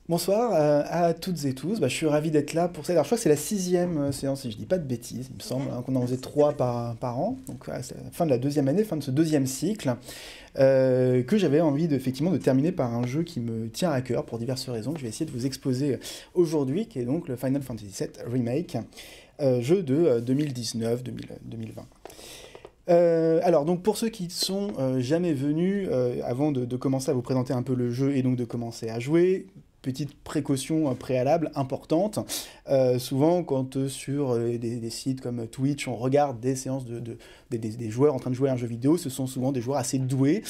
Bonsoir à toutes et tous. Je suis ravi d'être là pour ça. Alors, je crois que c'est la sixième séance, si je dis pas de bêtises, il me semble, hein, qu'on en faisait trois par an. Donc, voilà, c'est la fin de la deuxième année, fin de ce deuxième cycle, que j'avais envie effectivement de terminer par un jeu qui me tient à cœur pour diverses raisons, que je vais essayer de vous exposer aujourd'hui, qui est donc le Final Fantasy VII Remake, jeu de 2019-2020. Alors, donc pour ceux qui sont jamais venus, avant de commencer à vous présenter un peu le jeu et donc de commencer à jouer, petite précaution préalable importante. Souvent, quand sur des sites comme Twitch, on regarde des séances des joueurs en train de jouer à un jeu vidéo, ce sont souvent des joueurs assez doués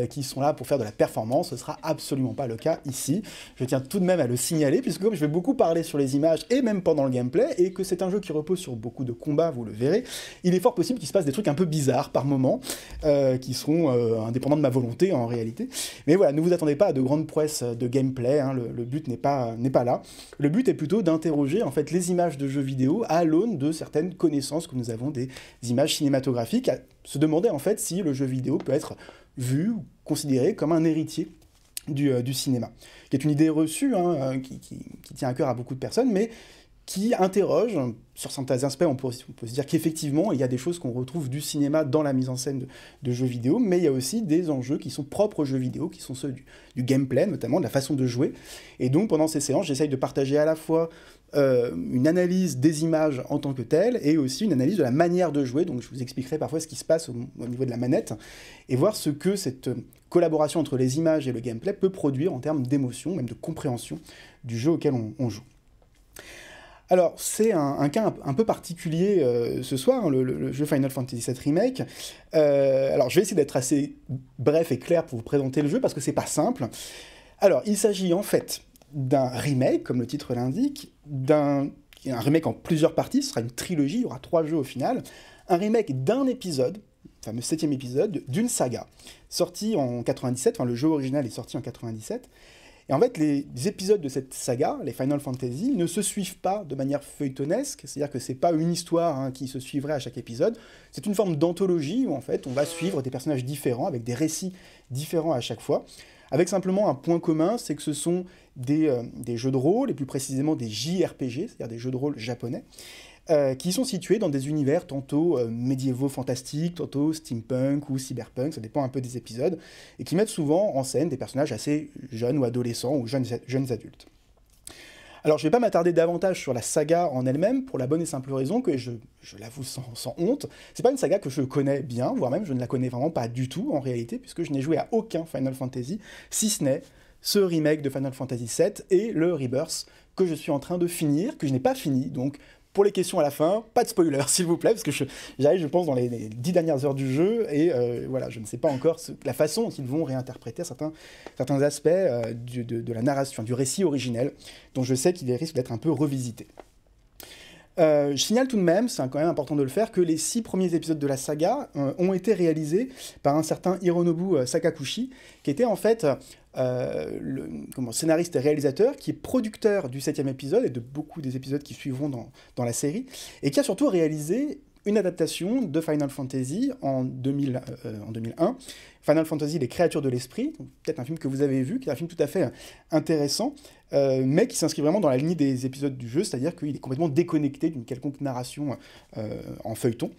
qui sont là pour faire de la performance. Ce sera absolument pas le cas ici. Je tiens tout de même à le signaler, puisque comme je vais beaucoup parler sur les images et même pendant le gameplay, et que c'est un jeu qui repose sur beaucoup de combats, vous le verrez, il est fort possible qu'il se passe des trucs un peu bizarres par moments, qui seront indépendants de ma volonté en réalité. Mais voilà, ne vous attendez pas à de grandes prouesses de gameplay, hein, le but n'est pas là. Le but est plutôt d'interroger en fait les images de jeux vidéo à l'aune de certaines connaissances que nous avons des images cinématographiques, à se demander en fait si le jeu vidéo peut être vu ou considéré comme un héritier du cinéma, qui est une idée reçue, hein, qui tient à cœur à beaucoup de personnes, mais qui interroge sur certains aspects. On peut se dire qu'effectivement, il y a des choses qu'on retrouve du cinéma dans la mise en scène de jeux vidéo, mais il y a aussi des enjeux qui sont propres aux jeux vidéo, qui sont ceux du gameplay, notamment de la façon de jouer. Et donc, pendant ces séances, j'essaye de partager à la fois une analyse des images en tant que telles, et aussi une analyse de la manière de jouer. Donc, je vous expliquerai parfois ce qui se passe au niveau de la manette, et voir ce que cette collaboration entre les images et le gameplay peut produire en termes d'émotion, même de compréhension du jeu auquel on joue. Alors, c'est un cas un peu particulier ce soir, hein, le jeu Final Fantasy VII Remake. Alors, je vais essayer d'être assez bref et clair pour vous présenter le jeu, parce que c'est pas simple. Alors, il s'agit en fait d'un remake, comme le titre l'indique, un remake en plusieurs parties, ce sera une trilogie, il y aura 3 jeux au final. Un remake d'un épisode, le fameux 7e épisode, d'une saga, sorti en 97, enfin le jeu original est sorti en 97, et en fait, les épisodes de cette saga, les Final Fantasy, ne se suivent pas de manière feuilletonesque, c'est-à-dire que c'est pas une histoire, hein, qui se suivrait à chaque épisode, c'est une forme d'anthologie où en fait on va suivre des personnages différents, avec des récits différents à chaque fois, avec simplement un point commun, c'est que ce sont des jeux de rôle, et plus précisément des JRPG, c'est-à-dire des jeux de rôle japonais, qui sont situés dans des univers tantôt médiévaux fantastiques, tantôt steampunk ou cyberpunk, ça dépend un peu des épisodes, et qui mettent souvent en scène des personnages assez jeunes ou adolescents ou jeunes adultes. Alors, je ne vais pas m'attarder davantage sur la saga en elle-même, pour la bonne et simple raison que je l'avoue sans honte, c'est pas une saga que je connais bien, voire même je ne la connais vraiment pas du tout en réalité, puisque je n'ai joué à aucun Final Fantasy, si ce n'est ce remake de Final Fantasy VII et le Rebirth que je suis en train de finir, que je n'ai pas fini, donc pour les questions à la fin, pas de spoiler s'il vous plaît, parce que j'arrive, je pense, dans les 10 dernières heures du jeu, et voilà, je ne sais pas encore la façon dont ils vont réinterpréter certains aspects de la narration, du récit originel, dont je sais qu'il risque d'être un peu revisité. Je signale tout de même, c'est quand même important de le faire, que les 6 premiers épisodes de la saga ont été réalisés par un certain Hironobu Sakaguchi, qui était en fait scénariste et réalisateur, qui est producteur du 7e épisode et de beaucoup des épisodes qui suivront dans la série, et qui a surtout réalisé une adaptation de Final Fantasy en 2001, Final Fantasy Les Créatures de l'Esprit, peut-être un film que vous avez vu, qui est un film tout à fait intéressant, mais qui s'inscrit vraiment dans la lignée des épisodes du jeu, c'est-à-dire qu'il est complètement déconnecté d'une quelconque narration en feuilleton.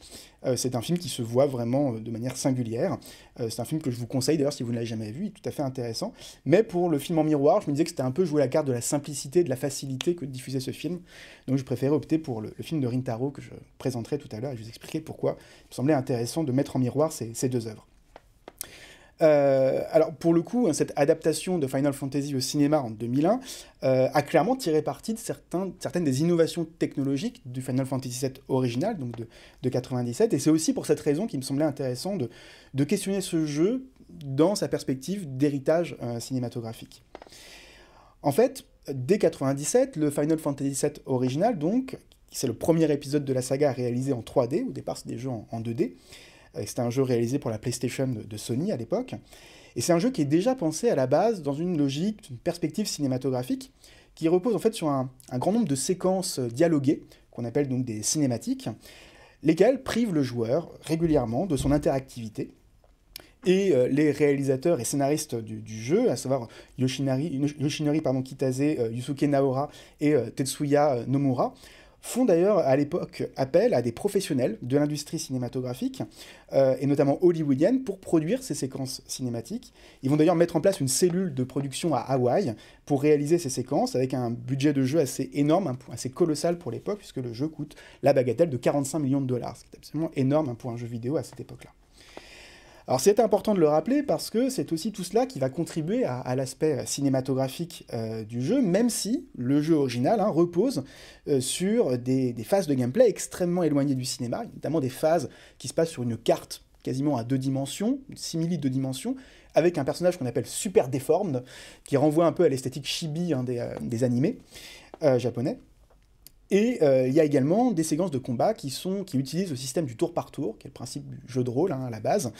C'est un film qui se voit vraiment de manière singulière. C'est un film que je vous conseille d'ailleurs si vous ne l'avez jamais vu, il est tout à fait intéressant. Mais pour le film en miroir, je me disais que c'était un peu jouer la carte de la simplicité, de la facilité que de diffuser ce film. Donc je préférais opter pour le film de Rintaro que je présenterai tout à l'heure et je vous expliquerai pourquoi il me semblait intéressant de mettre en miroir ces 2 œuvres. Alors pour le coup, cette adaptation de Final Fantasy au cinéma en 2001 a clairement tiré parti de certaines des innovations technologiques du Final Fantasy VII original, donc de 97, et c'est aussi pour cette raison qu'il me semblait intéressant de questionner ce jeu dans sa perspective d'héritage cinématographique. En fait, dès 97, le Final Fantasy VII original, donc, c'est le premier épisode de la saga réalisé en 3D, au départ c'est des jeux en 2D, c'était un jeu réalisé pour la PlayStation de Sony à l'époque. Et c'est un jeu qui est déjà pensé à la base dans une logique, une perspective cinématographique, qui repose en fait sur un grand nombre de séquences dialoguées, qu'on appelle donc des cinématiques, lesquelles privent le joueur régulièrement de son interactivité, et les réalisateurs et scénaristes du jeu, à savoir Yoshinori Kitase, Yusuke Naora et Tetsuya Nomura, font d'ailleurs à l'époque appel à des professionnels de l'industrie cinématographique, et notamment hollywoodienne, pour produire ces séquences cinématiques. Ils vont d'ailleurs mettre en place une cellule de production à Hawaï pour réaliser ces séquences, avec un budget de jeu assez énorme, assez colossal pour l'époque, puisque le jeu coûte la bagatelle de 45 millions de dollars, ce qui est absolument énorme pour un jeu vidéo à cette époque-là. Alors c'est important de le rappeler parce que c'est aussi tout cela qui va contribuer à l'aspect cinématographique du jeu, même si le jeu original repose sur des phases de gameplay extrêmement éloignées du cinéma, notamment des phases qui se passent sur une carte quasiment à 2 dimensions, une simili 2 dimensions, avec un personnage qu'on appelle Super Deformed, qui renvoie un peu à l'esthétique chibi des animés japonais. Et il y a également des séquences de combat qui utilisent le système du tour par tour, qui est le principe du jeu de rôle à la base,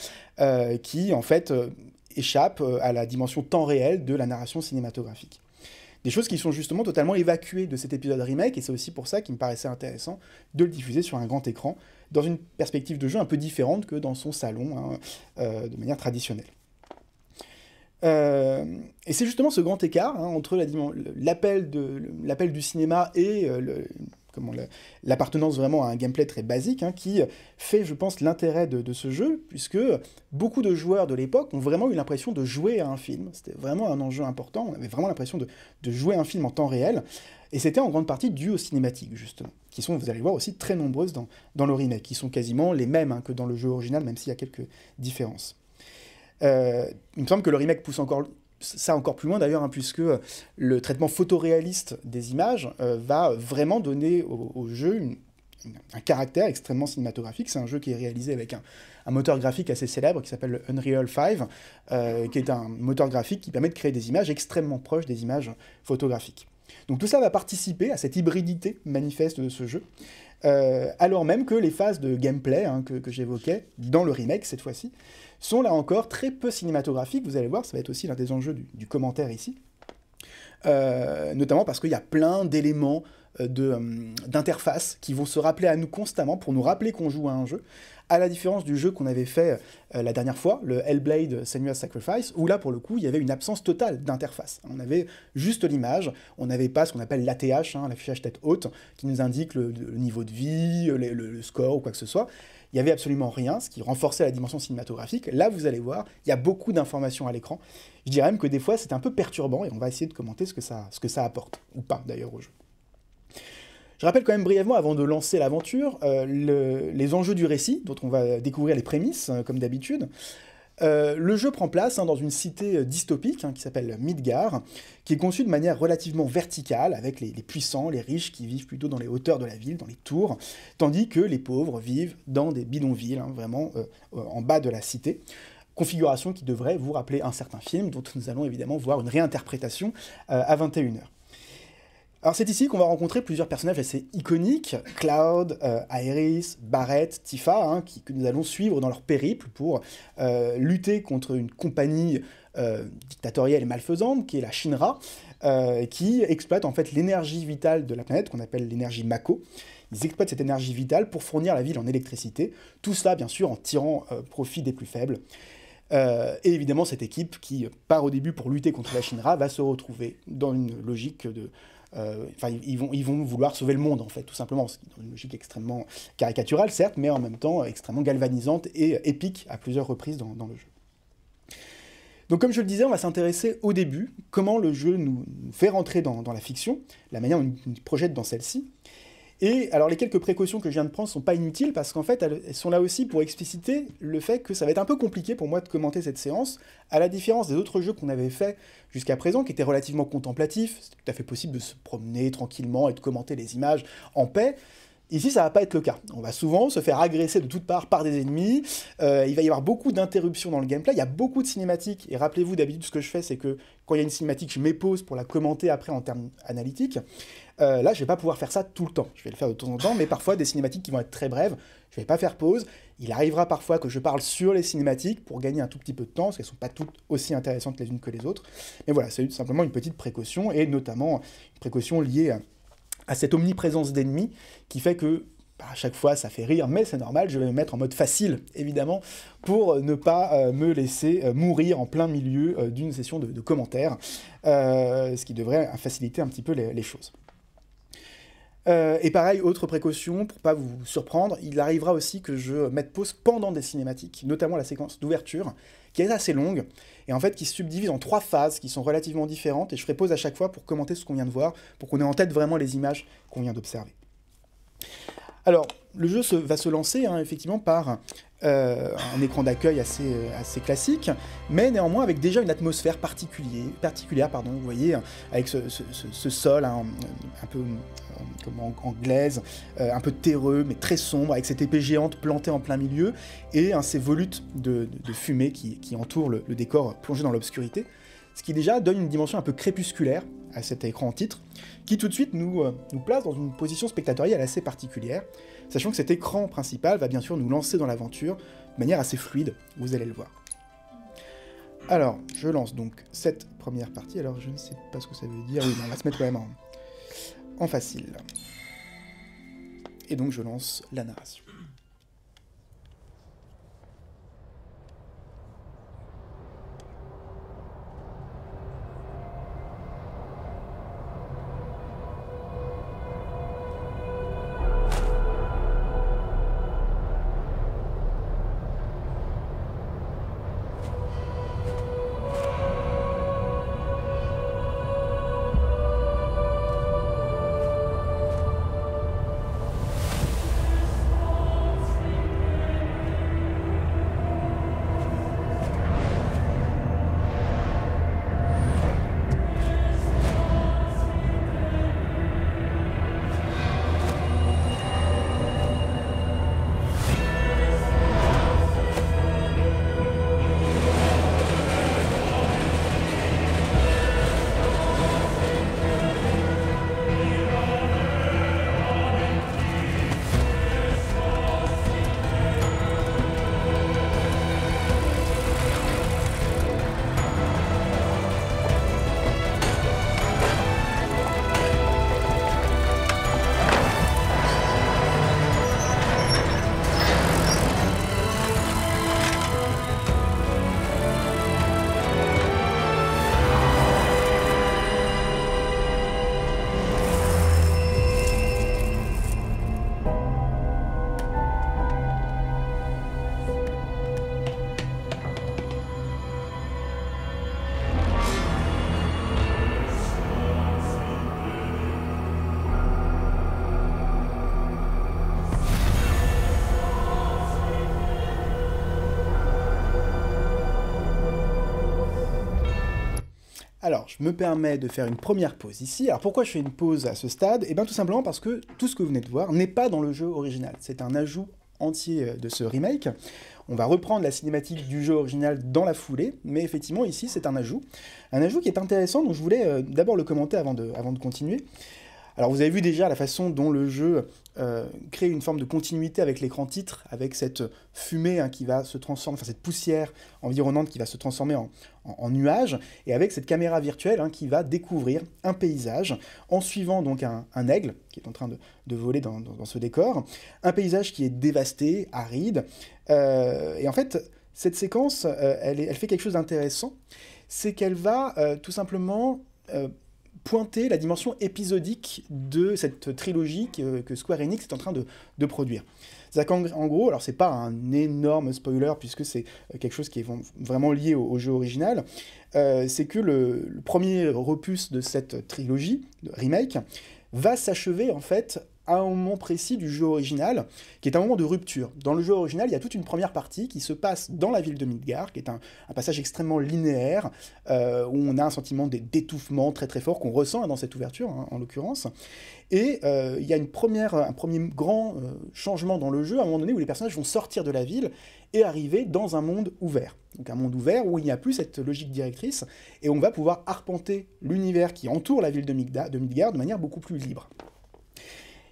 qui en fait échappe à la dimension temps réel de la narration cinématographique. Des choses qui sont justement totalement évacuées de cet épisode remake, et c'est aussi pour ça qu'il me paraissait intéressant de le diffuser sur un grand écran, dans une perspective de jeu un peu différente que dans son salon, de manière traditionnelle. Et c'est justement ce grand écart entre l'appel du cinéma et l'appartenance vraiment à un gameplay très basique qui fait, je pense, l'intérêt de ce jeu, puisque beaucoup de joueurs de l'époque ont vraiment eu l'impression de jouer à un film. C'était vraiment un enjeu important, on avait vraiment l'impression de jouer un film en temps réel, et c'était en grande partie dû aux cinématiques, justement, qui sont, vous allez voir, aussi très nombreuses dans le remake, qui sont quasiment les mêmes que dans le jeu original, même s'il y a quelques différences. Il me semble que le remake pousse ça encore plus loin d'ailleurs, puisque le traitement photoréaliste des images va vraiment donner au jeu un caractère extrêmement cinématographique. C'est un jeu qui est réalisé avec un moteur graphique assez célèbre qui s'appelle le Unreal 5, qui est un moteur graphique qui permet de créer des images extrêmement proches des images photographiques. Donc tout ça va participer à cette hybridité manifeste de ce jeu, alors même que les phases de gameplay que j'évoquais dans le remake cette fois-ci sont là encore très peu cinématographiques. Vous allez voir, ça va être aussi l'un des enjeux du commentaire ici, notamment parce qu'il y a plein d'éléments d'interface qui vont se rappeler à nous constamment pour nous rappeler qu'on joue à un jeu, à la différence du jeu qu'on avait fait la dernière fois, le Hellblade Senua's Sacrifice, où là, pour le coup, il y avait une absence totale d'interface. On avait juste l'image, on n'avait pas ce qu'on appelle l'ATH, l'affichage tête haute, qui nous indique le niveau de vie, le score ou quoi que ce soit. Il n'y avait absolument rien, ce qui renforçait la dimension cinématographique. Là, vous allez voir, il y a beaucoup d'informations à l'écran. Je dirais même que des fois, c'est un peu perturbant, et on va essayer de commenter ce que ça apporte, ou pas d'ailleurs au jeu. Je rappelle quand même brièvement, avant de lancer l'aventure, les enjeux du récit, dont on va découvrir les prémices, comme d'habitude. Le jeu prend place dans une cité dystopique qui s'appelle Midgar, qui est conçue de manière relativement verticale, avec les puissants, les riches qui vivent plutôt dans les hauteurs de la ville, dans les tours, tandis que les pauvres vivent dans des bidonvilles, vraiment en bas de la cité. Configuration qui devrait vous rappeler un certain film, dont nous allons évidemment voir une réinterprétation à 21h. Alors c'est ici qu'on va rencontrer plusieurs personnages assez iconiques, Cloud, Aerith, Barrett, Tifa, que nous allons suivre dans leur périple pour lutter contre une compagnie dictatoriale et malfaisante, qui est la Shinra, qui exploite en fait l'énergie vitale de la planète, qu'on appelle l'énergie Mako. Ils exploitent cette énergie vitale pour fournir la ville en électricité, tout cela bien sûr en tirant profit des plus faibles. Et évidemment cette équipe qui part au début pour lutter contre la Shinra va se retrouver dans une logique de... ils vont vouloir sauver le monde, en fait, tout simplement. C'est dans une logique extrêmement caricaturale, certes, mais en même temps extrêmement galvanisante et épique à plusieurs reprises dans le jeu. Donc, comme je le disais, on va s'intéresser au début, comment le jeu nous fait rentrer dans la fiction, la manière dont il nous projette dans celle-ci. Et alors, les quelques précautions que je viens de prendre ne sont pas inutiles, parce qu'en fait, elles sont là aussi pour expliciter le fait que ça va être un peu compliqué pour moi de commenter cette séance, à la différence des autres jeux qu'on avait fait jusqu'à présent, qui étaient relativement contemplatifs. C'était tout à fait possible de se promener tranquillement et de commenter les images en paix. Ici, ça va pas être le cas. On va souvent se faire agresser de toutes parts par des ennemis, il va y avoir beaucoup d'interruptions dans le gameplay, il y a beaucoup de cinématiques, et rappelez-vous, d'habitude, ce que je fais, c'est que quand il y a une cinématique, je m'épose pour la commenter après en termes analytiques. Là, je vais pas pouvoir faire ça tout le temps. Je vais le faire de temps en temps, mais parfois, des cinématiques qui vont être très brèves, je vais pas faire pause. Il arrivera parfois que je parle sur les cinématiques pour gagner un tout petit peu de temps, parce qu'elles sont pas toutes aussi intéressantes les unes que les autres. Mais voilà, c'est simplement une petite précaution, et notamment une précaution liée à cette omniprésence d'ennemis qui fait que à chaque fois, ça fait rire, mais c'est normal, je vais me mettre en mode facile, évidemment, pour ne pas me laisser mourir en plein milieu d'une session de commentaires, ce qui devrait faciliter un petit peu les choses. Et pareil, autre précaution, pour pas vous surprendre, il arrivera aussi que je mette pause pendant des cinématiques, notamment la séquence d'ouverture, qui est assez longue, et en fait qui se subdivise en 3 phases qui sont relativement différentes, et je ferai pause à chaque fois pour commenter ce qu'on vient de voir, pour qu'on ait en tête vraiment les images qu'on vient d'observer. Alors, le jeu va se lancer effectivement par un écran d'accueil assez classique, mais néanmoins avec déjà une atmosphère particulière, vous voyez, avec ce sol un peu comme en glaise, un peu terreux, mais très sombre, avec cette épée géante plantée en plein milieu, et ces volutes de fumée qui entourent le décor plongé dans l'obscurité, ce qui déjà donne une dimension un peu crépusculaire à cet écran en titre, qui tout de suite nous place dans une position spectatorielle assez particulière, sachant que cet écran principal va bien sûr nous lancer dans l'aventure de manière assez fluide, vous allez le voir. Alors, je lance donc cette première partie, alors je ne sais pas ce que ça veut dire, oui, on va se mettre quand même en facile. Et donc je lance la narration. Alors, je me permets de faire une première pause ici. Alors, pourquoi je fais une pause à ce stade? Eh bien, tout simplement parce que tout ce que vous venez de voir n'est pas dans le jeu original. C'est un ajout entier de ce remake. On va reprendre la cinématique du jeu original dans la foulée, mais effectivement, ici, c'est un ajout. Un ajout qui est intéressant, donc je voulais d'abord le commenter avant de continuer. Alors, vous avez vu déjà la façon dont le jeu crée une forme de continuité avec l'écran titre, avec cette fumée qui va se transformer, enfin cette poussière environnante qui va se transformer en nuage, et avec cette caméra virtuelle qui va découvrir un paysage en suivant donc un aigle qui est en train de voler dans ce décor, un paysage qui est dévasté, aride, et en fait, cette séquence, elle fait quelque chose d'intéressant, c'est qu'elle va tout simplement pointer la dimension épisodique de cette trilogie que Square Enix est en train de produire. C'est-à-dire qu'en gros, alors c'est pas un énorme spoiler puisque c'est quelque chose qui est vraiment lié au jeu original, c'est que le premier opus de cette trilogie, de remake, va s'achever en fait à un moment précis du jeu original, qui est un moment de rupture. Dans le jeu original, il y a toute une première partie qui se passe dans la ville de Midgar, qui est un passage extrêmement linéaire, où on a un sentiment d'étouffement très très fort qu'on ressent dans cette ouverture, en l'occurrence. Et il y a un premier grand changement dans le jeu, à un moment donné où les personnages vont sortir de la ville et arriver dans un monde ouvert. Donc un monde ouvert où il n'y a plus cette logique directrice, et on va pouvoir arpenter l'univers qui entoure la ville de Midgar de manière beaucoup plus libre.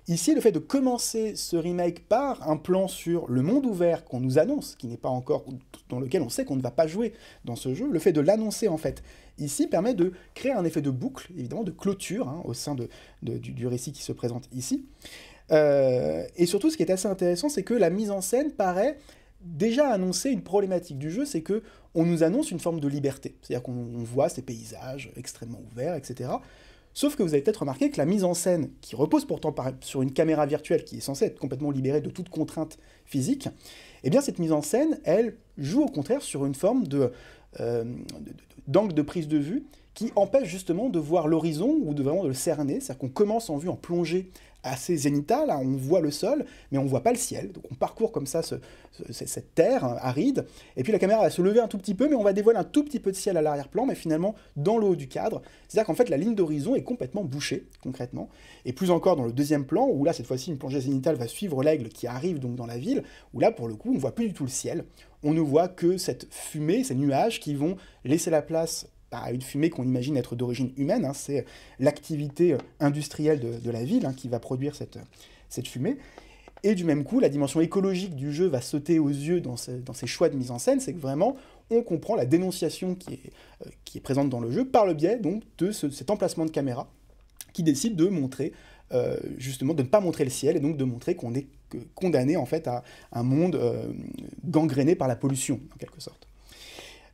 Ici, le fait de commencer ce remake par un plan sur le monde ouvert qu'on nous annonce, qui n'est pas encore, dans lequel on sait qu'on ne va pas jouer dans ce jeu, le fait de l'annoncer en fait ici permet de créer un effet de boucle, évidemment de clôture au sein du récit qui se présente ici, Et surtout, ce qui est assez intéressant, c'est que la mise en scène paraît déjà annoncer une problématique du jeu, c'est que on nous annonce une forme de liberté. C'est-à-dire qu'on voit ces paysages extrêmement ouverts, etc. Sauf que vous avez peut-être remarqué que la mise en scène, qui repose pourtant sur une caméra virtuelle qui est censée être complètement libérée de toute contrainte physique, eh bien cette mise en scène, elle joue au contraire sur une forme d'angle de prise de vue qui empêche justement de voir l'horizon ou de vraiment de le cerner. C'est-à-dire qu'on commence en vue en plongée assez zénithale, là, on voit le sol, mais on ne voit pas le ciel. Donc on parcourt comme ça cette terre aride, et puis la caméra va se lever un tout petit peu, mais on va dévoiler un tout petit peu de ciel à l'arrière-plan, mais finalement dans le haut du cadre. C'est-à-dire qu'en fait la ligne d'horizon est complètement bouchée, concrètement. Et plus encore dans le deuxième plan, où là cette fois-ci une plongée zénithale va suivre l'aigle qui arrive donc dans la ville, où là pour le coup on ne voit plus du tout le ciel. On ne voit que cette fumée, ces nuages qui vont laisser la place à une fumée qu'on imagine être d'origine humaine, hein, c'est l'activité industrielle de la ville, hein, qui va produire cette fumée. Et du même coup, la dimension écologique du jeu va sauter aux yeux dans ces choix de mise en scène, c'est que vraiment, on comprend la dénonciation qui est présente dans le jeu par le biais donc, de cet emplacement de caméra qui décide de montrer, justement, de ne pas montrer le ciel, et donc de montrer qu'on est condamné en fait à un monde gangréné par la pollution, en quelque sorte.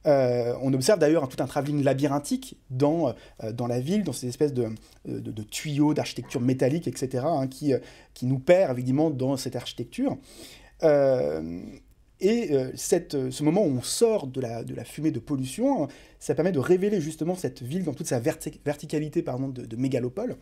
On observe d'ailleurs tout un travelling labyrinthique dans la ville, dans ces espèces de tuyaux d'architecture métallique, etc., hein, qui nous perd évidemment dans cette architecture. Ce moment où on sort de la fumée de pollution, ça permet de révéler justement cette ville dans toute sa verticalité de mégalopole,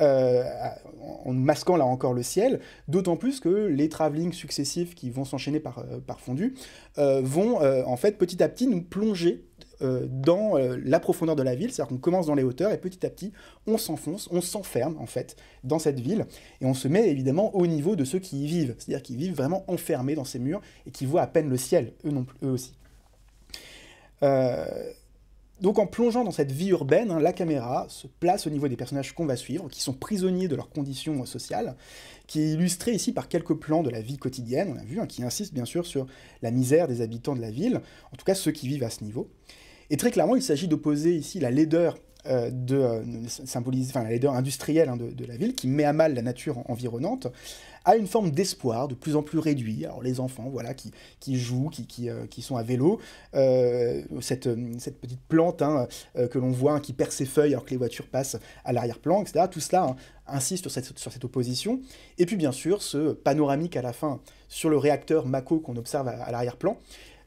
en masquant là encore le ciel, d'autant plus que les travelling successifs qui vont s'enchaîner par fondu vont en fait petit à petit nous plonger dans la profondeur de la ville, c'est-à-dire qu'on commence dans les hauteurs et petit à petit on s'enfonce, on s'enferme en fait dans cette ville et on se met évidemment au niveau de ceux qui y vivent, c'est-à-dire qui vivent vraiment enfermés dans ces murs et qui voient à peine le ciel, eux aussi. Donc en plongeant dans cette vie urbaine, hein, la caméra se place au niveau des personnages qu'on va suivre, qui sont prisonniers de leurs conditions sociales, qui est illustré ici par quelques plans de la vie quotidienne, on a vu, hein, qui insistent bien sûr sur la misère des habitants de la ville, en tout cas ceux qui vivent à ce niveau. Et très clairement, il s'agit d'opposer ici la laideur la laideur industrielle, hein, de la ville, qui met à mal la nature environnante, à une forme d'espoir de plus en plus réduit. Alors les enfants, voilà, qui jouent, qui sont à vélo, cette petite plante, hein, que l'on voit, hein, qui perd ses feuilles alors que les voitures passent à l'arrière-plan, etc. Tout cela, hein, insiste sur cette opposition. Et puis bien sûr, ce panoramique à la fin sur le réacteur Mako qu'on observe à l'arrière-plan.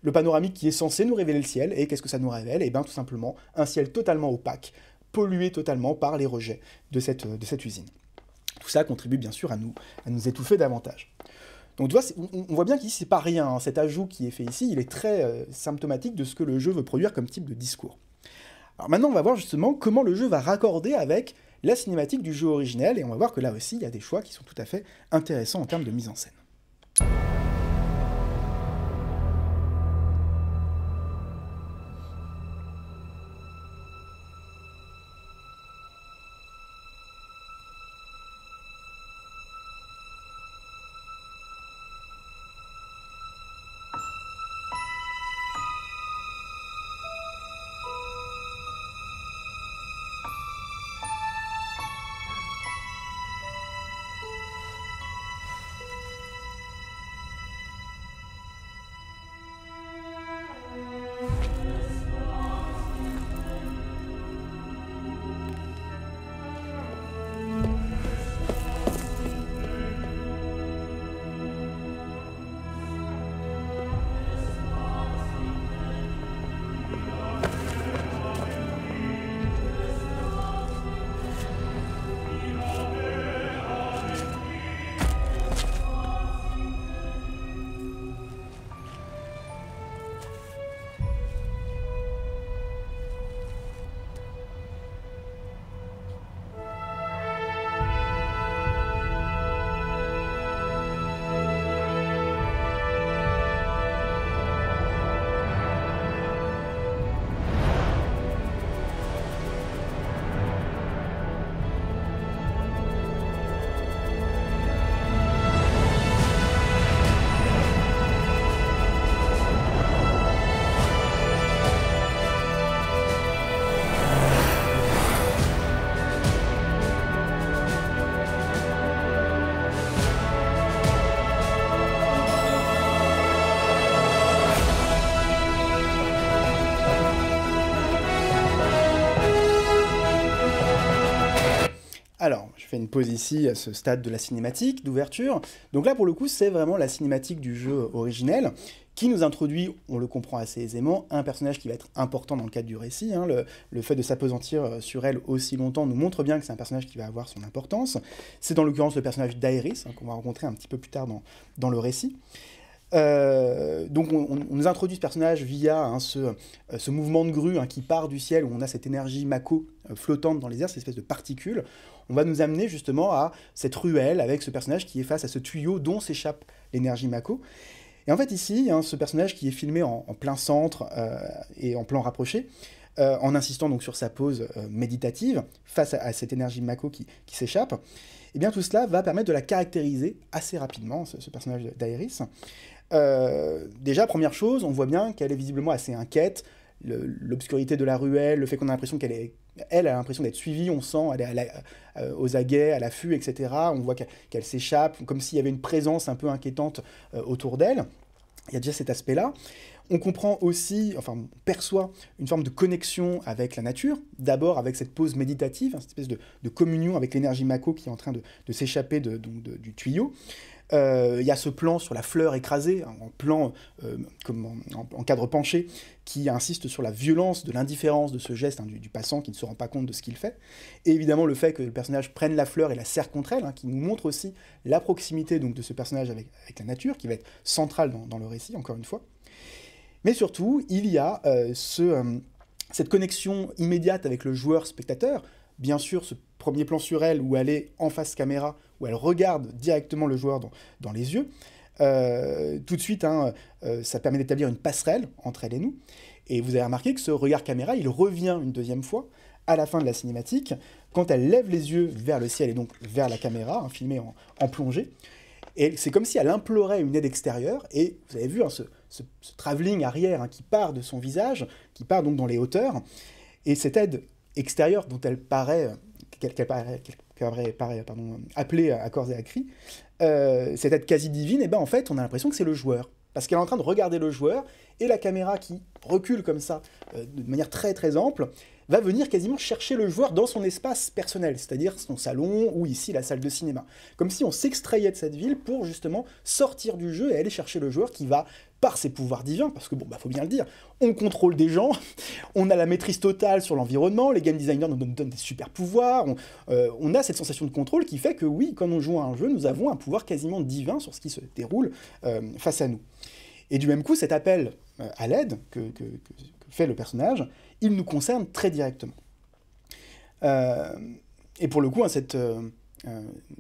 Le panoramique qui est censé nous révéler le ciel, et qu'est-ce que ça nous révèle? Eh bien tout simplement un ciel totalement opaque, pollué totalement par les rejets de cette usine. Tout ça contribue bien sûr à nous étouffer davantage. Donc tu vois, on voit bien qu'ici c'est pas rien, hein. Cet ajout qui est fait ici, il est très symptomatique de ce que le jeu veut produire comme type de discours. Alors maintenant on va voir justement comment le jeu va raccorder avec la cinématique du jeu originel, et on va voir que là aussi il y a des choix qui sont tout à fait intéressants en termes de mise en scène. je fais une pause ici à ce stade de la cinématique d'ouverture. Donc là, pour le coup, c'est vraiment la cinématique du jeu originel qui nous introduit, on le comprend assez aisément, un personnage qui va être important dans le cadre du récit. Hein. Le fait de s'appesantir sur elle aussi longtemps nous montre bien que c'est un personnage qui va avoir son importance. C'est dans l'occurrence le personnage d'Aerys, hein, qu'on va rencontrer un petit peu plus tard dans le récit. Donc on nous introduit ce personnage via hein, ce mouvement de grue hein, qui part du ciel, où on a cette énergie Mako flottante dans les airs, cette espèce de particules. On va nous amener justement à cette ruelle avec ce personnage qui est face à ce tuyau dont s'échappe l'énergie Mako. Et en fait ici, hein, ce personnage qui est filmé en plein centre et en plan rapproché, en insistant donc sur sa pose méditative, face à cette énergie Mako qui s'échappe, et bien tout cela va permettre de la caractériser assez rapidement, ce personnage d'Aerys. Déjà, première chose, on voit bien qu'elle est visiblement assez inquiète, l'obscurité de la ruelle, le fait qu'on a l'impression elle a l'impression d'être suivie, on sent, elle est aux aguets, à l'affût, etc. On voit qu'elle s'échappe, comme s'il y avait une présence un peu inquiétante autour d'elle. Il y a déjà cet aspect-là. On comprend aussi, enfin, on perçoit une forme de connexion avec la nature, d'abord avec cette pose méditative, hein, cette espèce de communion avec l'énergie Mako qui est en train de s'échapper du tuyau. Il y a ce plan sur la fleur écrasée, en plan comme en cadre penché, qui insiste sur la violence de l'indifférence de ce geste hein, du passant qui ne se rend pas compte de ce qu'il fait. Et évidemment le fait que le personnage prenne la fleur et la serre contre elle, hein, qui nous montre aussi la proximité donc, de ce personnage avec la nature, qui va être centrale dans le récit, encore une fois. Mais surtout, il y a cette connexion immédiate avec le joueur-spectateur. Bien sûr, ce premier plan sur elle, où elle est en face caméra, où elle regarde directement le joueur dans les yeux. Tout de suite, hein, ça permet d'établir une passerelle entre elle et nous. Et vous avez remarqué que ce regard caméra, il revient une deuxième fois, à la fin de la cinématique, quand elle lève les yeux vers le ciel et donc vers la caméra, hein, filmée en plongée. Et c'est comme si elle implorait une aide extérieure, et vous avez vu hein, ce travelling arrière hein, qui part de son visage, qui part donc dans les hauteurs, et cette aide extérieure dont elle paraît, appelée à corps et à cri, cette aide quasi divine, et ben en fait on a l'impression que c'est le joueur, parce qu'elle est en train de regarder le joueur, et la caméra qui recule comme ça, de manière très très ample, va venir quasiment chercher le joueur dans son espace personnel, c'est-à-dire son salon ou ici la salle de cinéma. Comme si on s'extrayait de cette ville pour justement sortir du jeu et aller chercher le joueur qui va, par ses pouvoirs divins, parce que bon, bah faut bien le dire, on contrôle des gens, on a la maîtrise totale sur l'environnement, les game designers nous donnent des super pouvoirs, on a cette sensation de contrôle qui fait que oui, quand on joue à un jeu, nous avons un pouvoir quasiment divin sur ce qui se déroule face à nous. Et du même coup, cet appel à l'aide que fait le personnage, il nous concerne très directement. Et pour le coup, hein,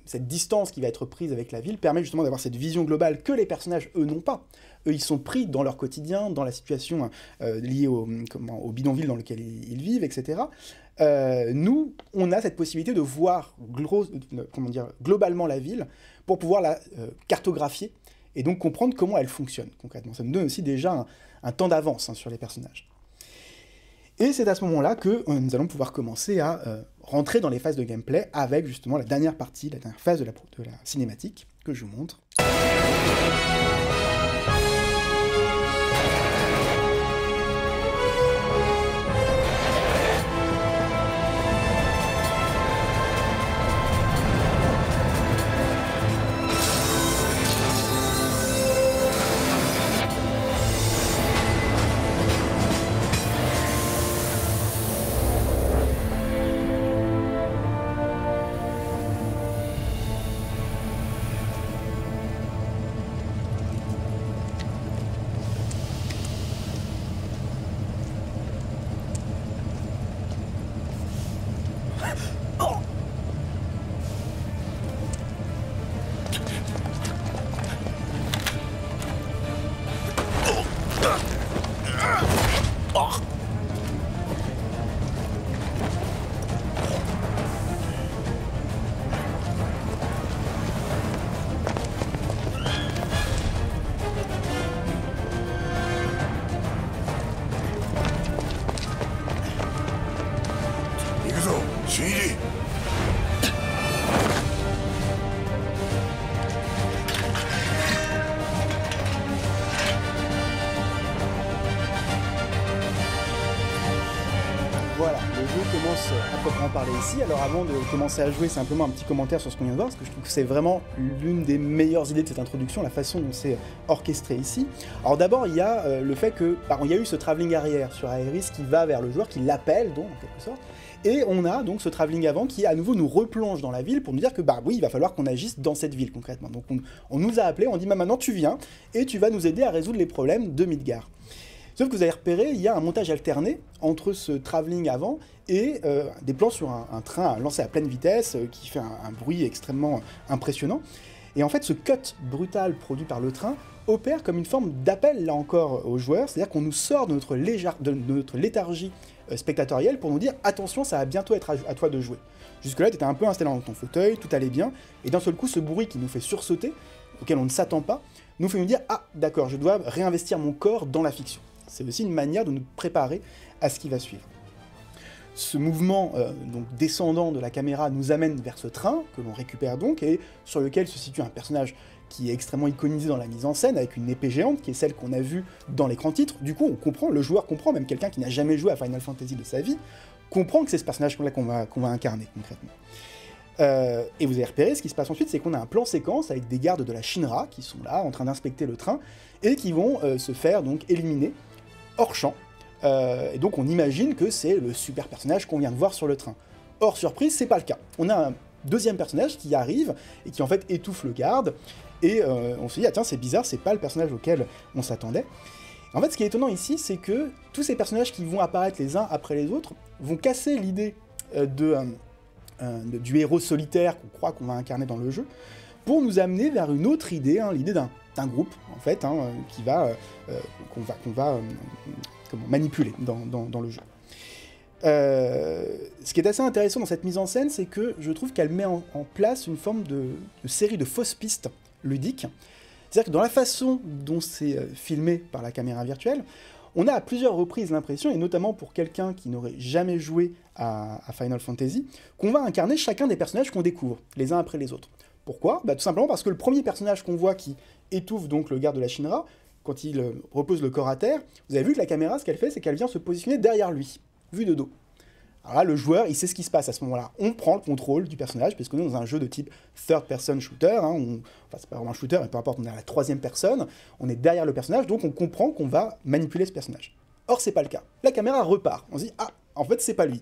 cette distance qui va être prise avec la ville permet justement d'avoir cette vision globale que les personnages, eux, n'ont pas. Eux, ils sont pris dans leur quotidien, dans la situation liée au bidonville dans lequel ils vivent, etc. Nous, on a cette possibilité de voir globalement la ville pour pouvoir la cartographier et donc comprendre comment elle fonctionne concrètement. Ça nous donne aussi déjà un temps d'avance hein, sur les personnages. Et c'est à ce moment-là que nous allons pouvoir commencer à rentrer dans les phases de gameplay avec justement la dernière partie, la dernière phase de la cinématique que je vous montre. Voilà, le jeu commence à proprement parler ici. Alors avant de commencer à jouer, simplement un petit commentaire sur ce qu'on vient de voir, parce que je trouve que c'est vraiment l'une des meilleures idées de cette introduction, la façon dont c'est orchestré ici. Alors d'abord, il y a le fait que, il y a eu ce travelling arrière sur Aeris qui va vers le joueur, qui l'appelle donc en quelque sorte, et on a donc ce travelling avant qui à nouveau nous replonge dans la ville pour nous dire que oui, il va falloir qu'on agisse dans cette ville concrètement. Donc on nous a appelé, on dit maintenant tu viens, et tu vas nous aider à résoudre les problèmes de Midgar. Sauf que vous avez repéré, il y a un montage alterné entre ce travelling avant et des plans sur un train lancé à pleine vitesse qui fait un bruit extrêmement impressionnant. Et en fait, ce cut brutal produit par le train opère comme une forme d'appel, là encore, aux joueurs, c'est-à-dire qu'on nous sort de notre léthargie spectatorielle pour nous dire « Attention, ça va bientôt être à toi de jouer ». Jusque-là, tu étais un peu installé dans ton fauteuil, tout allait bien, et d'un seul coup, ce bruit qui nous fait sursauter, auquel on ne s'attend pas, nous fait nous dire « Ah, d'accord, je dois réinvestir mon corps dans la fiction ». C'est aussi une manière de nous préparer à ce qui va suivre. Ce mouvement donc descendant de la caméra nous amène vers ce train, que l'on récupère donc, et sur lequel se situe un personnage qui est extrêmement iconisé dans la mise en scène, avec une épée géante, qui est celle qu'on a vue dans l'écran titre. Du coup, on comprend, le joueur comprend, même quelqu'un qui n'a jamais joué à Final Fantasy de sa vie, comprend que c'est ce personnage-là qu'on va incarner, concrètement. Et vous avez repéré, ce qui se passe ensuite, c'est qu'on a un plan séquence avec des gardes de la Shinra, qui sont là, en train d'inspecter le train, et qui vont se faire donc éliminer hors champ, et donc on imagine que c'est le super personnage qu'on vient de voir sur le train. Hors surprise, c'est pas le cas. On a un deuxième personnage qui arrive, et qui en fait étouffe le garde, et on se dit, ah tiens, c'est bizarre, c'est pas le personnage auquel on s'attendait. En fait, ce qui est étonnant ici, c'est que tous ces personnages qui vont apparaître les uns après les autres vont casser l'idée du héros solitaire qu'on croit qu'on va incarner dans le jeu, pour nous amener vers une autre idée, l'idée d'un groupe, en fait, qu'on va manipuler dans le jeu. Ce qui est assez intéressant dans cette mise en scène, c'est que je trouve qu'elle met en place une forme de série de fausses pistes ludiques. C'est-à-dire que dans la façon dont c'est filmé par la caméra virtuelle, on a à plusieurs reprises l'impression, et notamment pour quelqu'un qui n'aurait jamais joué à Final Fantasy, qu'on va incarner chacun des personnages qu'on découvre, les uns après les autres. Pourquoi ? Tout simplement parce que le premier personnage qu'on voit qui étouffe donc le garde de la Shinra, quand il repose le corps à terre, vous avez vu que la caméra, ce qu'elle fait, c'est qu'elle vient se positionner derrière lui, vue de dos. Alors là, le joueur, il sait ce qui se passe à ce moment-là. On prend le contrôle du personnage, puisqu'on est dans un jeu de type third-person shooter, enfin c'est pas vraiment un shooter, mais peu importe, on est à la troisième personne, on est derrière le personnage, donc on comprend qu'on va manipuler ce personnage. Or, c'est pas le cas. La caméra repart, on se dit, ah, en fait, c'est pas lui.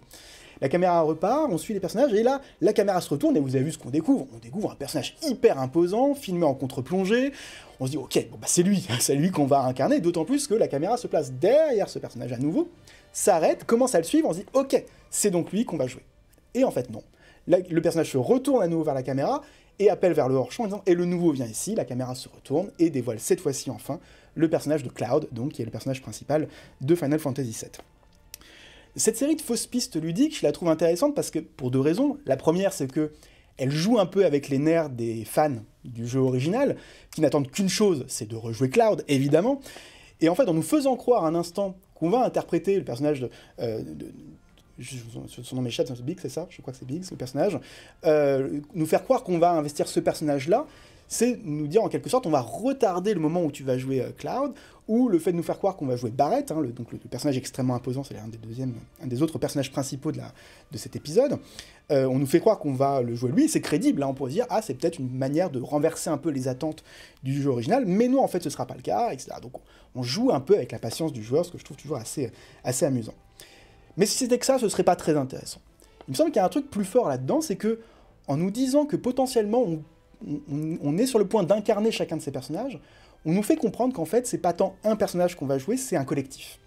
La caméra repart, on suit les personnages, et là, la caméra se retourne, et vous avez vu ce qu'on découvre. On découvre un personnage hyper imposant, filmé en contre-plongée. On se dit, ok, bon, c'est lui qu'on va incarner, d'autant plus que la caméra se place derrière ce personnage à nouveau, s'arrête, commence à le suivre, on se dit, ok, c'est donc lui qu'on va jouer. Et en fait, non. Là, le personnage se retourne à nouveau vers la caméra, et appelle vers le hors-champ en disant, et le nouveau vient ici, la caméra se retourne, et dévoile cette fois-ci, enfin, le personnage de Cloud, donc, qui est le personnage principal de Final Fantasy VII. Cette série de fausses pistes ludiques, je la trouve intéressante parce que, pour deux raisons. La première, c'est que elle joue un peu avec les nerfs des fans du jeu original, qui n'attendent qu'une chose, c'est de rejouer Cloud, évidemment. Et en fait, en nous faisant croire un instant qu'on va interpréter le personnage son nom m'échappe, c'est Biggs, c'est ça ? Je crois que c'est Biggs, le personnage. Nous faire croire qu'on va investir ce personnage-là, c'est nous dire en quelque sorte on va retarder le moment où tu vas jouer Cloud, ou le fait de nous faire croire qu'on va jouer Barrett, donc le personnage extrêmement imposant, c'est un des autres personnages principaux de cet épisode. On nous fait croire qu'on va le jouer lui, c'est crédible, on pourrait se dire ah c'est peut-être une manière de renverser un peu les attentes du jeu original, mais non en fait ce sera pas le cas, etc. Donc on joue un peu avec la patience du joueur, ce que je trouve toujours assez amusant. Mais si c'était que ça, ce serait pas très intéressant. Il me semble qu'il y a un truc plus fort là-dedans, c'est que en nous disant que potentiellement on est sur le point d'incarner chacun de ces personnages, on nous fait comprendre qu'en fait, c'est pas tant un personnage qu'on va jouer, c'est un collectif.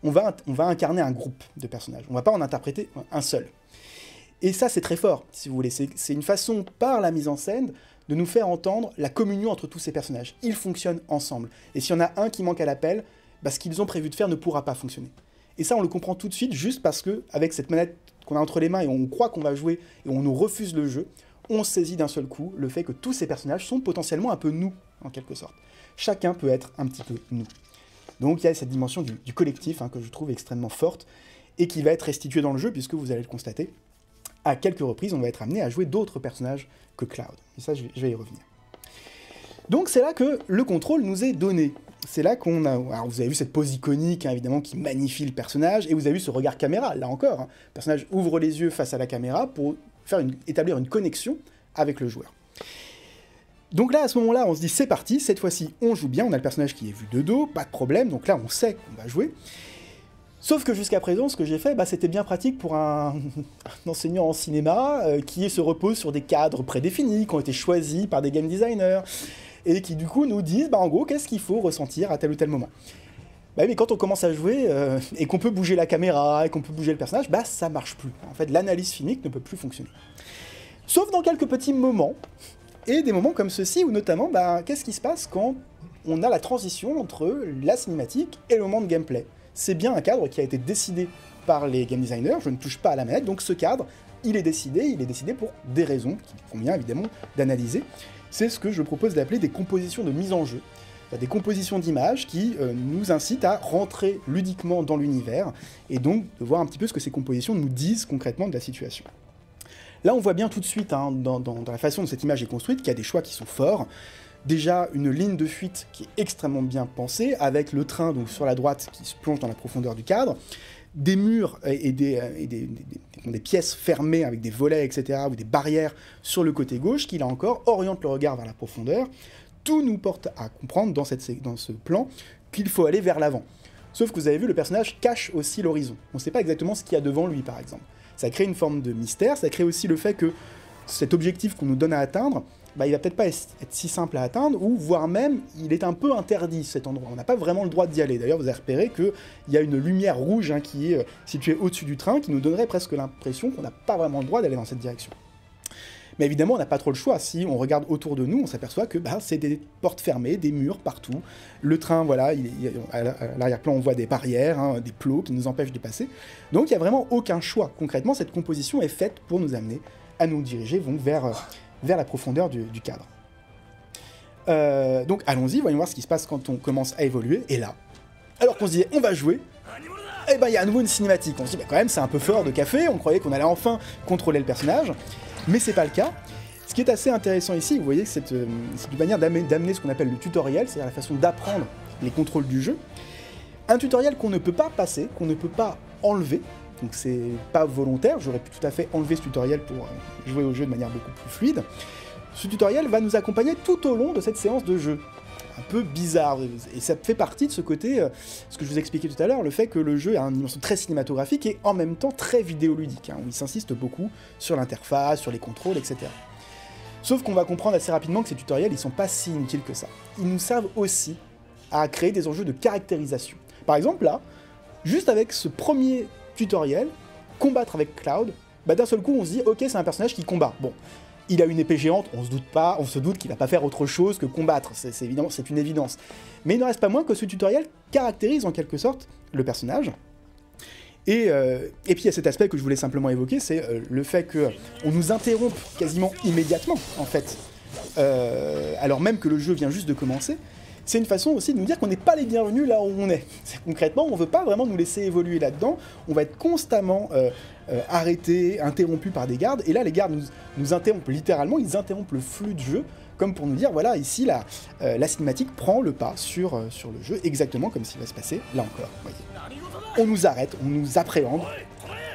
On va incarner un groupe de personnages, on va pas en interpréter un seul. Et ça, c'est très fort, si vous voulez. C'est une façon, par la mise en scène, de nous faire entendre la communion entre tous ces personnages. Ils fonctionnent ensemble. Et s'il y en a un qui manque à l'appel, ce qu'ils ont prévu de faire ne pourra pas fonctionner. Et ça, on le comprend tout de suite, juste parce que, avec cette manette qu'on a entre les mains et on croit qu'on va jouer et on nous refuse le jeu, on saisit d'un seul coup le fait que tous ces personnages sont potentiellement un peu nous, en quelque sorte. Chacun peut être un petit peu nous. Donc il y a cette dimension du collectif que je trouve extrêmement forte et qui va être restituée dans le jeu, puisque vous allez le constater, à quelques reprises, on va être amené à jouer d'autres personnages que Cloud. Et ça, je vais y revenir. Donc c'est là que le contrôle nous est donné. C'est là qu'on a... Alors vous avez vu cette pose iconique, hein, évidemment, qui magnifie le personnage, et vous avez vu ce regard caméra, là encore. Hein. Le personnage ouvre les yeux face à la caméra pour établir une connexion avec le joueur. Donc là, à ce moment-là, on se dit, c'est parti, cette fois-ci, on joue bien, on a le personnage qui est vu de dos, pas de problème, donc là, on sait qu'on va jouer. Sauf que jusqu'à présent, ce que j'ai fait, c'était bien pratique pour un enseignant en cinéma qui se repose sur des cadres prédéfinis, qui ont été choisis par des game designers, et qui du coup nous disent, en gros, qu'est-ce qu'il faut ressentir à tel ou tel moment. Mais quand on commence à jouer, et qu'on peut bouger la caméra, et qu'on peut bouger le personnage, ça marche plus. En fait, l'analyse filmique ne peut plus fonctionner. Sauf dans quelques petits moments, et des moments comme ceci, où notamment, qu'est-ce qui se passe quand on a la transition entre la cinématique et le moment de gameplay. C'est bien un cadre qui a été décidé par les game designers, je ne touche pas à la manette, donc ce cadre, il est décidé pour des raisons qu'il convient évidemment d'analyser. C'est ce que je propose d'appeler des compositions de mise en jeu, des compositions d'images qui nous incitent à rentrer ludiquement dans l'univers, et donc de voir un petit peu ce que ces compositions nous disent concrètement de la situation. Là on voit bien tout de suite, hein, dans la façon dont cette image est construite, qu'il y a des choix qui sont forts. Déjà, une ligne de fuite qui est extrêmement bien pensée, avec le train donc sur la droite qui se plonge dans la profondeur du cadre, des murs et des pièces fermées avec des volets, etc., ou des barrières sur le côté gauche, qui là encore orientent le regard vers la profondeur. Tout nous porte à comprendre dans ce plan qu'il faut aller vers l'avant. Sauf que vous avez vu, le personnage cache aussi l'horizon. On ne sait pas exactement ce qu'il y a devant lui, par exemple. Ça crée une forme de mystère, ça crée aussi le fait que cet objectif qu'on nous donne à atteindre, il va peut-être pas être si simple à atteindre, ou voire même, il est un peu interdit cet endroit. On n'a pas vraiment le droit d'y aller. D'ailleurs, vous avez repéré qu'il y a une lumière rouge qui est située au-dessus du train, qui nous donnerait presque l'impression qu'on n'a pas vraiment le droit d'aller dans cette direction. Mais évidemment, on n'a pas trop le choix. Si on regarde autour de nous, on s'aperçoit que c'est des portes fermées, des murs partout. Le train, voilà, à l'arrière-plan, on voit des barrières, hein, des plots qui nous empêchent de passer. Donc il n'y a vraiment aucun choix. Concrètement, cette composition est faite pour nous amener à nous diriger vers la profondeur du cadre. Donc allons-y, voyons voir ce qui se passe quand on commence à évoluer. Et là, alors qu'on se disait on va jouer, il y a à nouveau une cinématique. On se dit quand même c'est un peu fort de café, on croyait qu'on allait enfin contrôler le personnage, mais c'est pas le cas. Ce qui est assez intéressant ici, vous voyez que c'est une manière d'amener ce qu'on appelle le tutoriel, c'est-à-dire la façon d'apprendre les contrôles du jeu. Un tutoriel qu'on ne peut pas passer, qu'on ne peut pas enlever. Donc c'est pas volontaire, j'aurais pu tout à fait enlever ce tutoriel pour jouer au jeu de manière beaucoup plus fluide. Ce tutoriel va nous accompagner tout au long de cette séance de jeu. Un peu bizarre, et ça fait partie de ce côté, ce que je vous expliquais tout à l'heure, le fait que le jeu a une dimension très cinématographique et en même temps très vidéoludique, où il s'insiste beaucoup sur l'interface, sur les contrôles, etc. Sauf qu'on va comprendre assez rapidement que ces tutoriels, ils sont pas si inutiles que ça. Ils nous servent aussi à créer des enjeux de caractérisation. Par exemple là, juste avec ce premier tutoriel, combattre avec Cloud, d'un seul coup on se dit ok c'est un personnage qui combat. Bon, il a une épée géante, on se doute qu'il va pas faire autre chose que combattre, c'est évidemment, c'est une évidence. Mais il n'en reste pas moins que ce tutoriel caractérise en quelque sorte le personnage. Et puis il y a cet aspect que je voulais simplement évoquer, c'est le fait qu'on nous interrompe quasiment immédiatement en fait, alors même que le jeu vient juste de commencer. C'est une façon aussi de nous dire qu'on n'est pas les bienvenus là où on est. Concrètement, on ne veut pas vraiment nous laisser évoluer là-dedans, on va être constamment arrêtés, interrompus par des gardes, et là les gardes nous interrompent littéralement, ils interrompent le flux de jeu, comme pour nous dire, voilà, ici la cinématique prend le pas sur le jeu, exactement comme s'il va se passer là encore. Voyez. On nous arrête, on nous appréhende,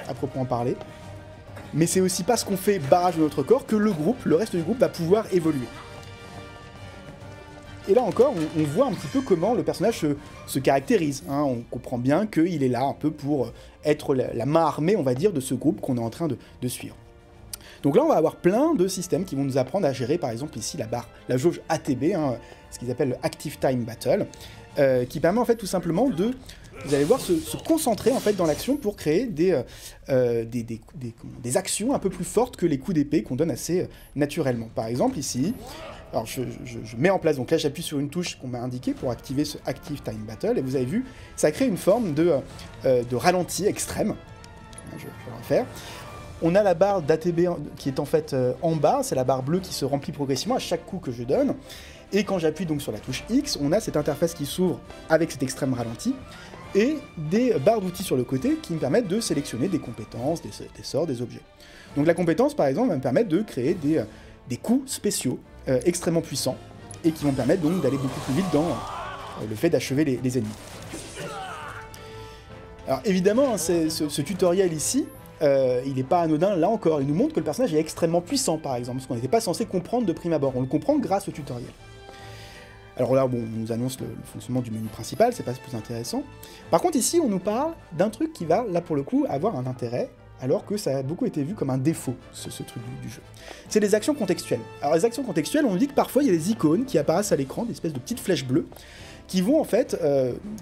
à proprement parler, mais c'est aussi parce qu'on fait barrage de notre corps que le reste du groupe va pouvoir évoluer. Et là encore, on voit un petit peu comment le personnage se caractérise. Hein. On comprend bien qu'il est là un peu pour être la main armée, on va dire, de ce groupe qu'on est en train de suivre. Donc là, on va avoir plein de systèmes qui vont nous apprendre à gérer, par exemple, ici, la jauge ATB, hein, ce qu'ils appellent le Active Time Battle, qui permet en fait tout simplement de, vous allez voir, se concentrer en fait dans l'action pour créer des actions un peu plus fortes que les coups d'épée qu'on donne assez naturellement. Par exemple, ici... Alors je mets en place, donc là j'appuie sur une touche qu'on m'a indiquée pour activer ce Active Time Battle, et vous avez vu, ça crée une forme de ralenti extrême. Je vais le refaire. On a la barre d'ATB qui est en fait en bas, c'est la barre bleue qui se remplit progressivement à chaque coup que je donne, et quand j'appuie donc sur la touche X, on a cette interface qui s'ouvre avec cet extrême ralenti, et des barres d'outils sur le côté qui me permettent de sélectionner des compétences, des sorts, des objets. Donc la compétence par exemple va me permettre de créer des coups spéciaux extrêmement puissants, et qui vont permettre donc d'aller beaucoup plus vite dans le fait d'achever les ennemis. Alors évidemment, hein, ce tutoriel ici, il n'est pas anodin là encore, il nous montre que le personnage est extrêmement puissant par exemple, ce qu'on n'était pas censé comprendre de prime abord, on le comprend grâce au tutoriel. Alors là, bon, on nous annonce le fonctionnement du menu principal, c'est pas le plus intéressant. Par contre ici, on nous parle d'un truc qui va, là pour le coup, avoir un intérêt, alors que ça a beaucoup été vu comme un défaut, ce truc du jeu. C'est les actions contextuelles. Alors les actions contextuelles, on nous dit que parfois il y a des icônes qui apparaissent à l'écran, des espèces de petites flèches bleues, qui vont en fait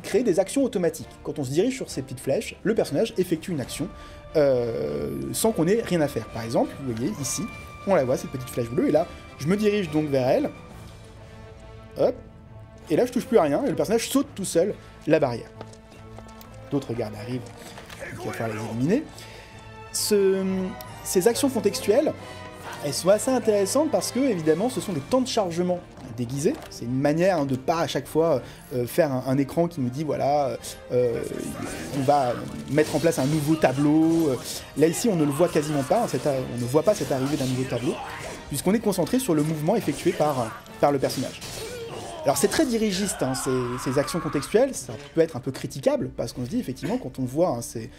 créer des actions automatiques. Quand on se dirige sur ces petites flèches, le personnage effectue une action sans qu'on ait rien à faire. Par exemple, vous voyez ici, on la voit, cette petite flèche bleue, et là, je me dirige donc vers elle, hop, et là je touche plus à rien, et le personnage saute tout seul la barrière. D'autres gardes arrivent, donc il va falloir les éliminer. Ces actions contextuelles, elles sont assez intéressantes parce que, évidemment, ce sont des temps de chargement déguisés. C'est une manière de pas à chaque fois faire un écran qui nous dit, voilà, on va mettre en place un nouveau tableau. Là, ici, on ne le voit quasiment pas, on ne voit pas cette arrivée d'un nouveau tableau, puisqu'on est concentré sur le mouvement effectué par le personnage. Alors c'est très dirigiste, hein, ces actions contextuelles, ça peut être un peu critiquable, parce qu'on se dit effectivement, quand on voit hein, ces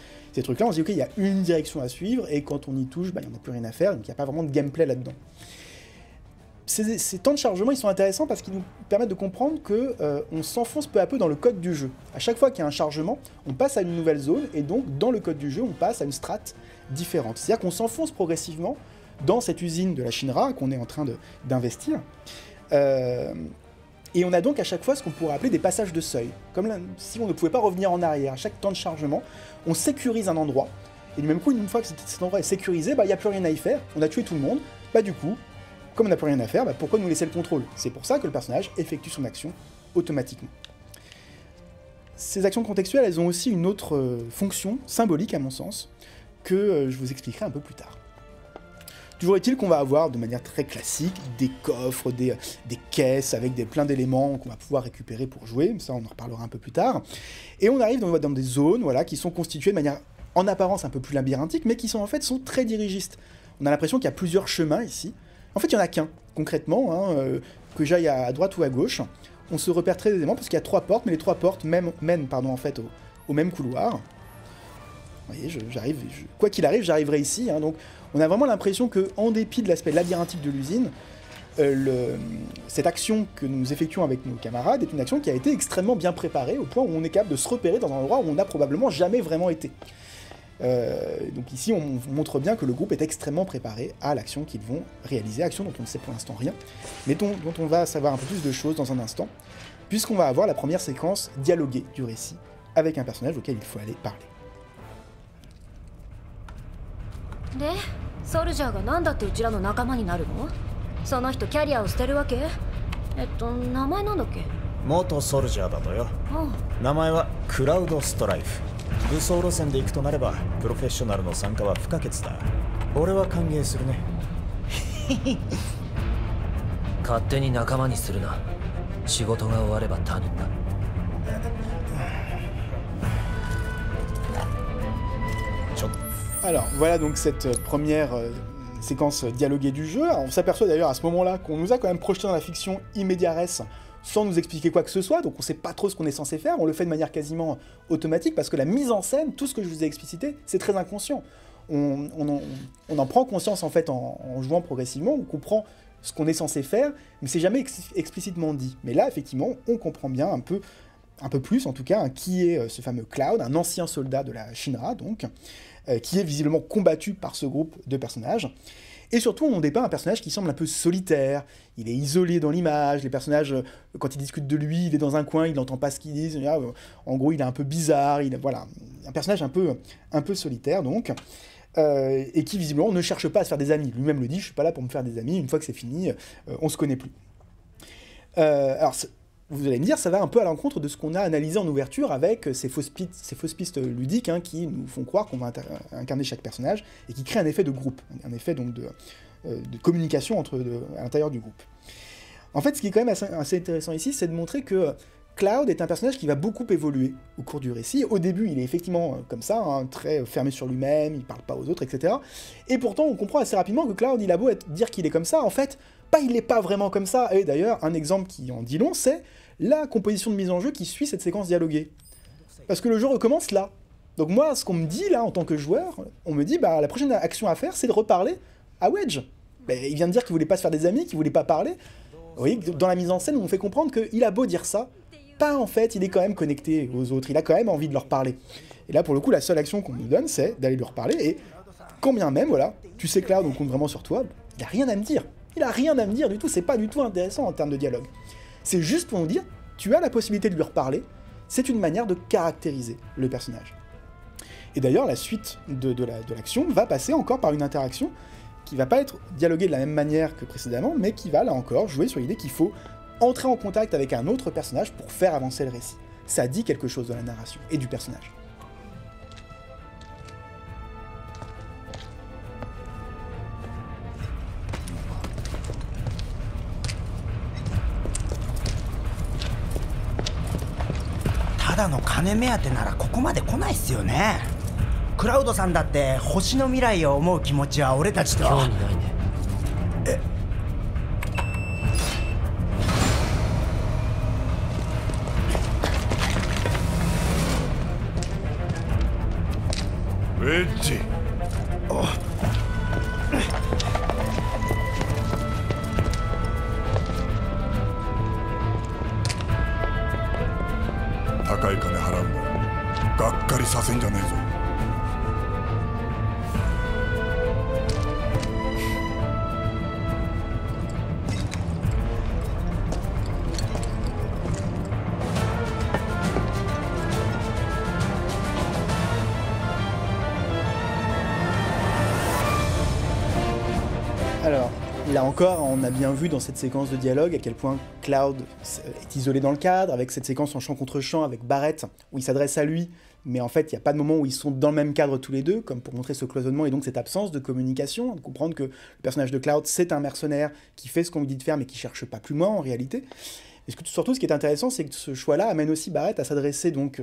trucs-là, on se dit ok, il y a une direction à suivre, et quand on y touche, bah, il n'y en a plus rien à faire, donc il n'y a pas vraiment de gameplay là-dedans. Ces temps de chargement, ils sont intéressants parce qu'ils nous permettent de comprendre qu'on s'enfonce peu à peu dans le code du jeu. À chaque fois qu'il y a un chargement, on passe à une nouvelle zone, et donc dans le code du jeu, on passe à une strate différente. C'est-à-dire qu'on s'enfonce progressivement dans cette usine de la Shinra qu'on est en train d'investir. Et on a donc à chaque fois ce qu'on pourrait appeler des passages de seuil. Comme là, si on ne pouvait pas revenir en arrière à chaque temps de chargement, on sécurise un endroit. Et du même coup, une fois que cet endroit est sécurisé, bah, il n'y a plus rien à y faire, on a tué tout le monde, bah du coup, comme on n'a plus rien à faire, bah, pourquoi nous laisser le contrôle? C'est pour ça que le personnage effectue son action automatiquement. Ces actions contextuelles, elles ont aussi une autre fonction, symbolique à mon sens, que je vous expliquerai un peu plus tard. Toujours est-il qu'on va avoir de manière très classique des coffres, des caisses avec plein d'éléments qu'on va pouvoir récupérer pour jouer, ça on en reparlera un peu plus tard. Et on arrive dans des zones voilà, qui sont constituées de manière en apparence un peu plus labyrinthique, mais qui sont en fait très dirigistes. On a l'impression qu'il y a plusieurs chemins ici. En fait il n'y en a qu'un, concrètement, hein, que j'aille à droite ou à gauche. On se repère très aisément parce qu'il y a 3 portes, mais les 3 portes mènent en fait au même couloir. Vous voyez, quoi qu'il arrive, j'arriverai ici, hein, donc on a vraiment l'impression que, en dépit de l'aspect labyrinthique de l'usine, cette action que nous effectuons avec nos camarades est une action qui a été extrêmement bien préparée, au point où on est capable de se repérer dans un endroit où on n'a probablement jamais vraiment été. Donc ici, on montre bien que le groupe est extrêmement préparé à l'action qu'ils vont réaliser, action dont on ne sait pour l'instant rien, mais dont on va savoir un peu plus de choses dans un instant, puisqu'on va avoir la première séquence dialoguée du récit, avec un personnage auquel il faut aller parler. で、ソルジャーがなんだってうちらの仲間になるの？その人キャリアを捨てるわけ？名前なんだっけ？元ソルジャーだとよ。うん。名前はクラウドストライフ。武装路線で行くとなればプロフェッショナルの参加は不可欠だ。俺は歓迎するね。勝手に仲間にするな。仕事が終われば他人だ。Alors, voilà donc cette première séquence dialoguée du jeu. Alors, on s'aperçoit d'ailleurs à ce moment-là qu'on nous a quand même projeté dans la fiction immédiat res sans nous expliquer quoi que ce soit, donc on sait pas trop ce qu'on est censé faire, on le fait de manière quasiment automatique, parce que la mise en scène, tout ce que je vous ai explicité, c'est très inconscient. On en prend conscience en fait en jouant progressivement, on comprend ce qu'on est censé faire, mais c'est jamais explicitement dit. Mais là, effectivement, on comprend bien un peu plus en tout cas, hein, qui est ce fameux Cloud, un ancien soldat de la Shinra, donc, qui est visiblement combattu par ce groupe de personnages. Et surtout, on dépeint un personnage qui semble un peu solitaire, il est isolé dans l'image, les personnages, quand ils discutent de lui, il est dans un coin, il n'entend pas ce qu'ils disent, en gros, il est un peu bizarre, voilà, un personnage un peu solitaire, donc, et qui, visiblement, ne cherche pas à se faire des amis. Lui-même le dit, je suis pas là pour me faire des amis, une fois que c'est fini, on se connaît plus. Alors, vous allez me dire, ça va un peu à l'encontre de ce qu'on a analysé en ouverture avec ces fausses pistes ludiques hein, qui nous font croire qu'on va incarner chaque personnage et qui créent un effet de groupe, un effet donc de communication à l'intérieur du groupe. En fait, ce qui est quand même assez intéressant ici, c'est de montrer que Cloud est un personnage qui va beaucoup évoluer au cours du récit. Au début, il est effectivement comme ça, hein, très fermé sur lui-même, il parle pas aux autres, etc. Et pourtant, on comprend assez rapidement que Cloud, il a beau dire qu'il est comme ça, en fait, il n'est pas vraiment comme ça. Et d'ailleurs, un exemple qui en dit long, c'est la composition de mise en jeu qui suit cette séquence dialoguée. Parce que le jeu recommence là. Donc moi, ce qu'on me dit là, en tant que joueur, on me dit, bah la prochaine action à faire, c'est de reparler à Wedge. Il vient de dire qu'il voulait pas se faire des amis, qu'il voulait pas parler. Vous voyez, dans la mise en scène, on fait comprendre qu'il a beau dire ça, pas en fait, il est quand même connecté aux autres, il a quand même envie de leur parler. Et là, pour le coup, la seule action qu'on nous donne, c'est d'aller lui reparler, et quand bien même, voilà, tu sais que Cloud, on compte vraiment sur toi, il a rien à me dire. Il a rien à me dire du tout, c'est pas du tout intéressant en termes de dialogue. C'est juste pour nous dire, tu as la possibilité de lui reparler, c'est une manière de caractériser le personnage. Et d'ailleurs, la suite de l'action va passer encore par une interaction qui va pas être dialoguée de la même manière que précédemment, mais qui va, là encore, jouer sur l'idée qu'il faut entrer en contact avec un autre personnage pour faire avancer le récit. Ça dit quelque chose de la narration et du personnage.クラウドさんだって星の未来を思う気持ちは俺たちと興味ないね。ウェッジ。高い金払うんだ。がっかりさせんじゃねえぞ。Alors, là encore, on a bien vu dans cette séquence de dialogue à quel point Cloud est isolé dans le cadre, avec cette séquence en champ contre champ avec Barrett, où il s'adresse à lui, mais en fait, il n'y a pas de moment où ils sont dans le même cadre tous les deux, comme pour montrer ce cloisonnement et donc cette absence de communication, de comprendre que le personnage de Cloud, c'est un mercenaire qui fait ce qu'on lui dit de faire, mais qui cherche pas plus loin en réalité. Et surtout, ce qui est intéressant, c'est que ce choix-là amène aussi Barrett à s'adresser donc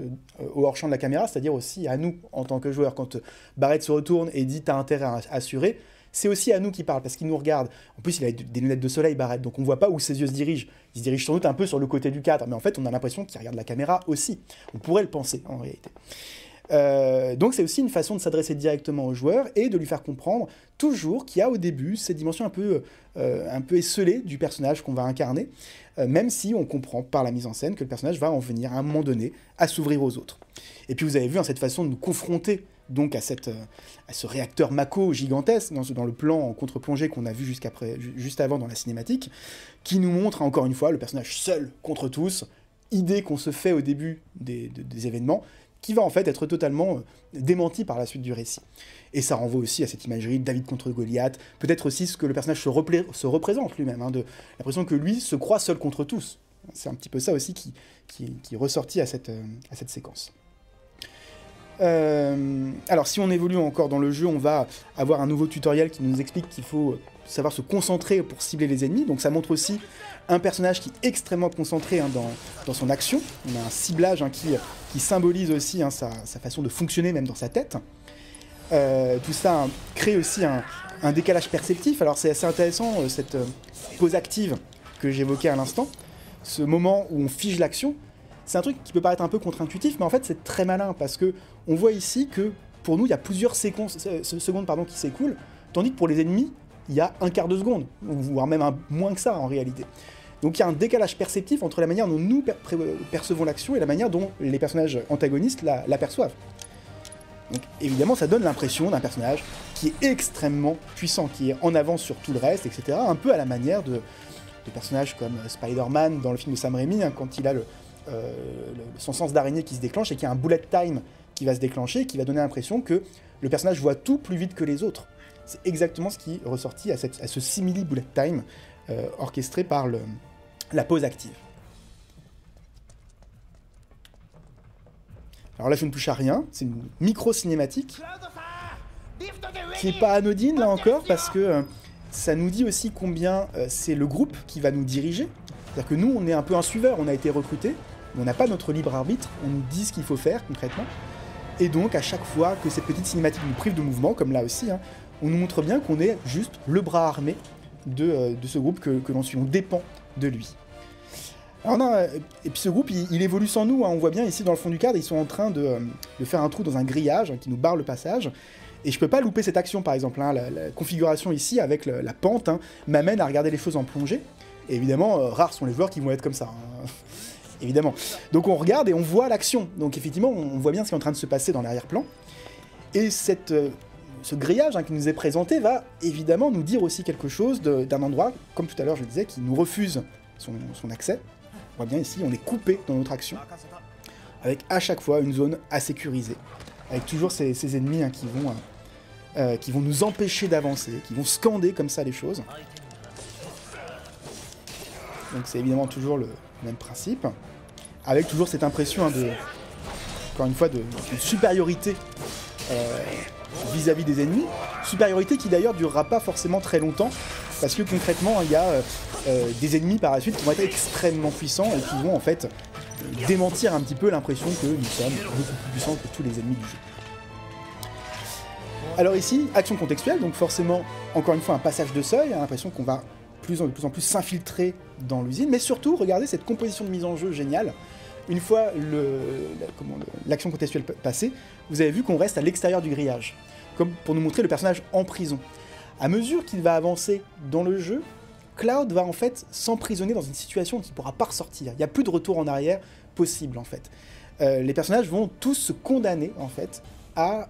au hors-champ de la caméra, c'est-à-dire aussi à nous, en tant que joueurs. Quand Barrett se retourne et dit « t'as intérêt à assurer », c'est aussi à nous qu'il parle, parce qu'il nous regarde. En plus, il a des lunettes de soleil, Barrett, donc on voit pas où ses yeux se dirigent. Il se dirige sans doute un peu sur le côté du cadre, mais en fait, on a l'impression qu'il regarde la caméra aussi. On pourrait le penser, en réalité. Donc c'est aussi une façon de s'adresser directement au joueur et de lui faire comprendre toujours qu'il y a au début cette dimension un peu esselée du personnage qu'on va incarner, même si on comprend par la mise en scène que le personnage va en venir à un moment donné à s'ouvrir aux autres. Et puis vous avez vu cette façon de nous confronter donc à ce réacteur Mako gigantesque dans le plan en contre-plongée qu'on a vu juste avant dans la cinématique, qui nous montre encore une fois le personnage seul contre tous, idée qu'on se fait au début des événements, qui va en fait être totalement démenti par la suite du récit. Et ça renvoie aussi à cette imagerie de David contre Goliath, peut-être aussi ce que le personnage se représente lui-même, de l'impression que lui se croit seul contre tous. C'est un petit peu ça aussi qui est ressorti à cette séquence. Alors si on évolue encore dans le jeu, on va avoir un nouveau tutoriel qui nous explique qu'il faut savoir se concentrer pour cibler les ennemis, donc ça montre aussi un personnage qui est extrêmement concentré dans son action. On a un ciblage qui symbolise aussi sa façon de fonctionner même dans sa tête. Tout ça crée aussi un décalage perceptif. Alors c'est assez intéressant cette pause active que j'évoquais à l'instant, ce moment où on fige l'action. C'est un truc qui peut paraître un peu contre-intuitif, mais en fait c'est très malin parce que on voit ici que pour nous il y a plusieurs secondes qui s'écoulent, tandis que pour les ennemis il y a un quart de seconde, voire même moins que ça en réalité. Donc il y a un décalage perceptif entre la manière dont nous percevons l'action et la manière dont les personnages antagonistes l'aperçoivent. Donc évidemment ça donne l'impression d'un personnage qui est extrêmement puissant, qui est en avance sur tout le reste, etc. Un peu à la manière de personnages comme Spider-Man dans le film de Sam Raimi, quand il a son sens d'araignée qui se déclenche et qu'il y a un bullet time qui va se déclencher et qui va donner l'impression que le personnage voit tout plus vite que les autres. C'est exactement ce qui est ressorti à ce simili bullet time orchestré par la pause active. Alors là je ne touche à rien, c'est une micro-cinématique qui n'est pas anodine là encore parce que ça nous dit aussi combien c'est le groupe qui va nous diriger. C'est-à-dire que nous on est un peu un suiveur, on a été recruté, mais on n'a pas notre libre arbitre, on nous dit ce qu'il faut faire concrètement. Et donc à chaque fois que cette petite cinématique nous prive de mouvement, comme là aussi, on nous montre bien qu'on est juste le bras armé de ce groupe que l'on suit, on dépend de lui. Alors, et puis ce groupe, il évolue sans nous, hein. On voit bien ici dans le fond du cadre, ils sont en train de faire un trou dans un grillage qui nous barre le passage. Et je peux pas louper cette action, par exemple. Hein. La configuration ici, avec la pente, hein, m'amène à regarder les choses en plongée. Et évidemment, rares sont les joueurs qui vont être comme ça. Hein. Évidemment. Donc on regarde et on voit l'action. Donc effectivement, on voit bien ce qui est en train de se passer dans l'arrière-plan. Et ce grillage qui nous est présenté va évidemment nous dire aussi quelque chose d'un endroit, comme tout à l'heure je le disais, qui nous refuse son accès. On voit bien ici, on est coupé dans notre action, avec à chaque fois une zone à sécuriser, avec toujours ces ennemis qui vont nous empêcher d'avancer, qui vont scander comme ça les choses. Donc c'est évidemment toujours le même principe, avec toujours cette impression encore une fois, de supériorité vis-à-vis des ennemis, supériorité qui d'ailleurs durera pas forcément très longtemps, parce que concrètement il y a des ennemis par la suite qui vont être extrêmement puissants et qui vont en fait démentir un petit peu l'impression que nous sommes beaucoup plus puissants que tous les ennemis du jeu. Alors ici, action contextuelle, donc forcément, encore une fois, un passage de seuil, on a l'impression qu'on va de plus en plus s'infiltrer dans l'usine, mais surtout, regardez cette composition de mise en jeu géniale. Une fois l'action contextuelle passée, vous avez vu qu'on reste à l'extérieur du grillage, comme pour nous montrer le personnage en prison. À mesure qu'il va avancer dans le jeu, Cloud va en fait s'emprisonner dans une situation qui ne pourra pas ressortir. Il n'y a plus de retour en arrière possible en fait. Les personnages vont tous se condamner en fait à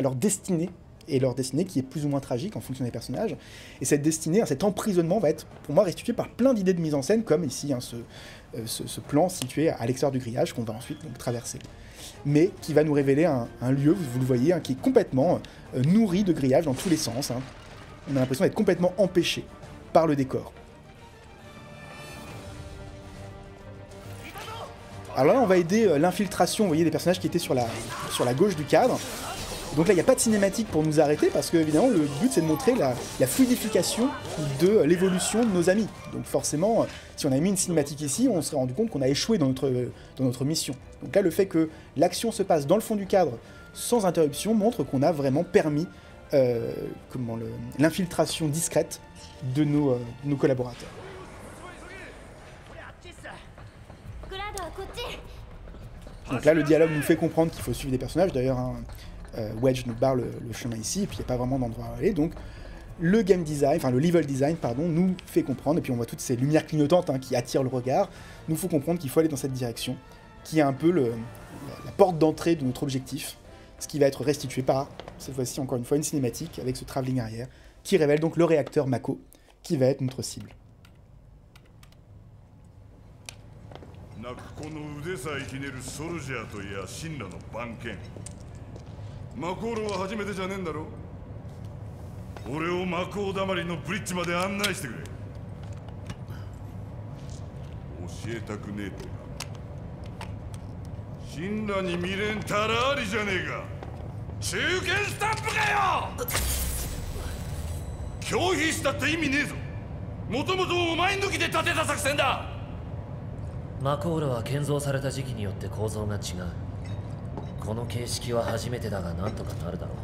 leur destinée, et leur destinée qui est plus ou moins tragique en fonction des personnages. Et cette destinée, cet emprisonnement va être pour moi restitué par plein d'idées de mise en scène, comme ici ce plan situé à l'extérieur du grillage qu'on va ensuite donc traverser. Mais qui va nous révéler un lieu, vous le voyez, qui est complètement nourri de grillages dans tous les sens. Hein. On a l'impression d'être complètement empêché par le décor. Alors là, on va aider l'infiltration, vous voyez, des personnages qui étaient sur la gauche du cadre. Donc là, il n'y a pas de cinématique pour nous arrêter, parce que évidemment, le but, c'est de montrer la fluidification de l'évolution de nos amis. Donc forcément, si on avait mis une cinématique ici, on se serait rendu compte qu'on a échoué dans notre mission. Donc là, le fait que l'action se passe dans le fond du cadre, sans interruption, montre qu'on a vraiment permis l'infiltration discrète de nos collaborateurs. Donc là, le dialogue nous fait comprendre qu'il faut suivre des personnages. D'ailleurs, Wedge nous barre le chemin ici, et puis il n'y a pas vraiment d'endroit à aller. Donc le game design, enfin le level design, pardon, nous fait comprendre, et puis on voit toutes ces lumières clignotantes qui attirent le regard, nous faut comprendre qu'il faut aller dans cette direction, qui est un peu la porte d'entrée de notre objectif, ce qui va être restitué par, cette fois-ci encore une fois, une cinématique avec ce travelling arrière, qui révèle donc le réacteur Mako, qui va être notre cible. この腕さえひねるソルジャーといや神羅の番犬マコールは初めてじゃねえんだろ俺をマコーだまりのブリッジまで案内してくれ教えたくねえって神羅に未練たらありじゃねえか中堅スタンプかよ拒否したって意味ねえぞもともとお前抜きで立てた作戦だマコールは建造された時期によって構造が違う。この形式は初めてだがなんとかなるだろう。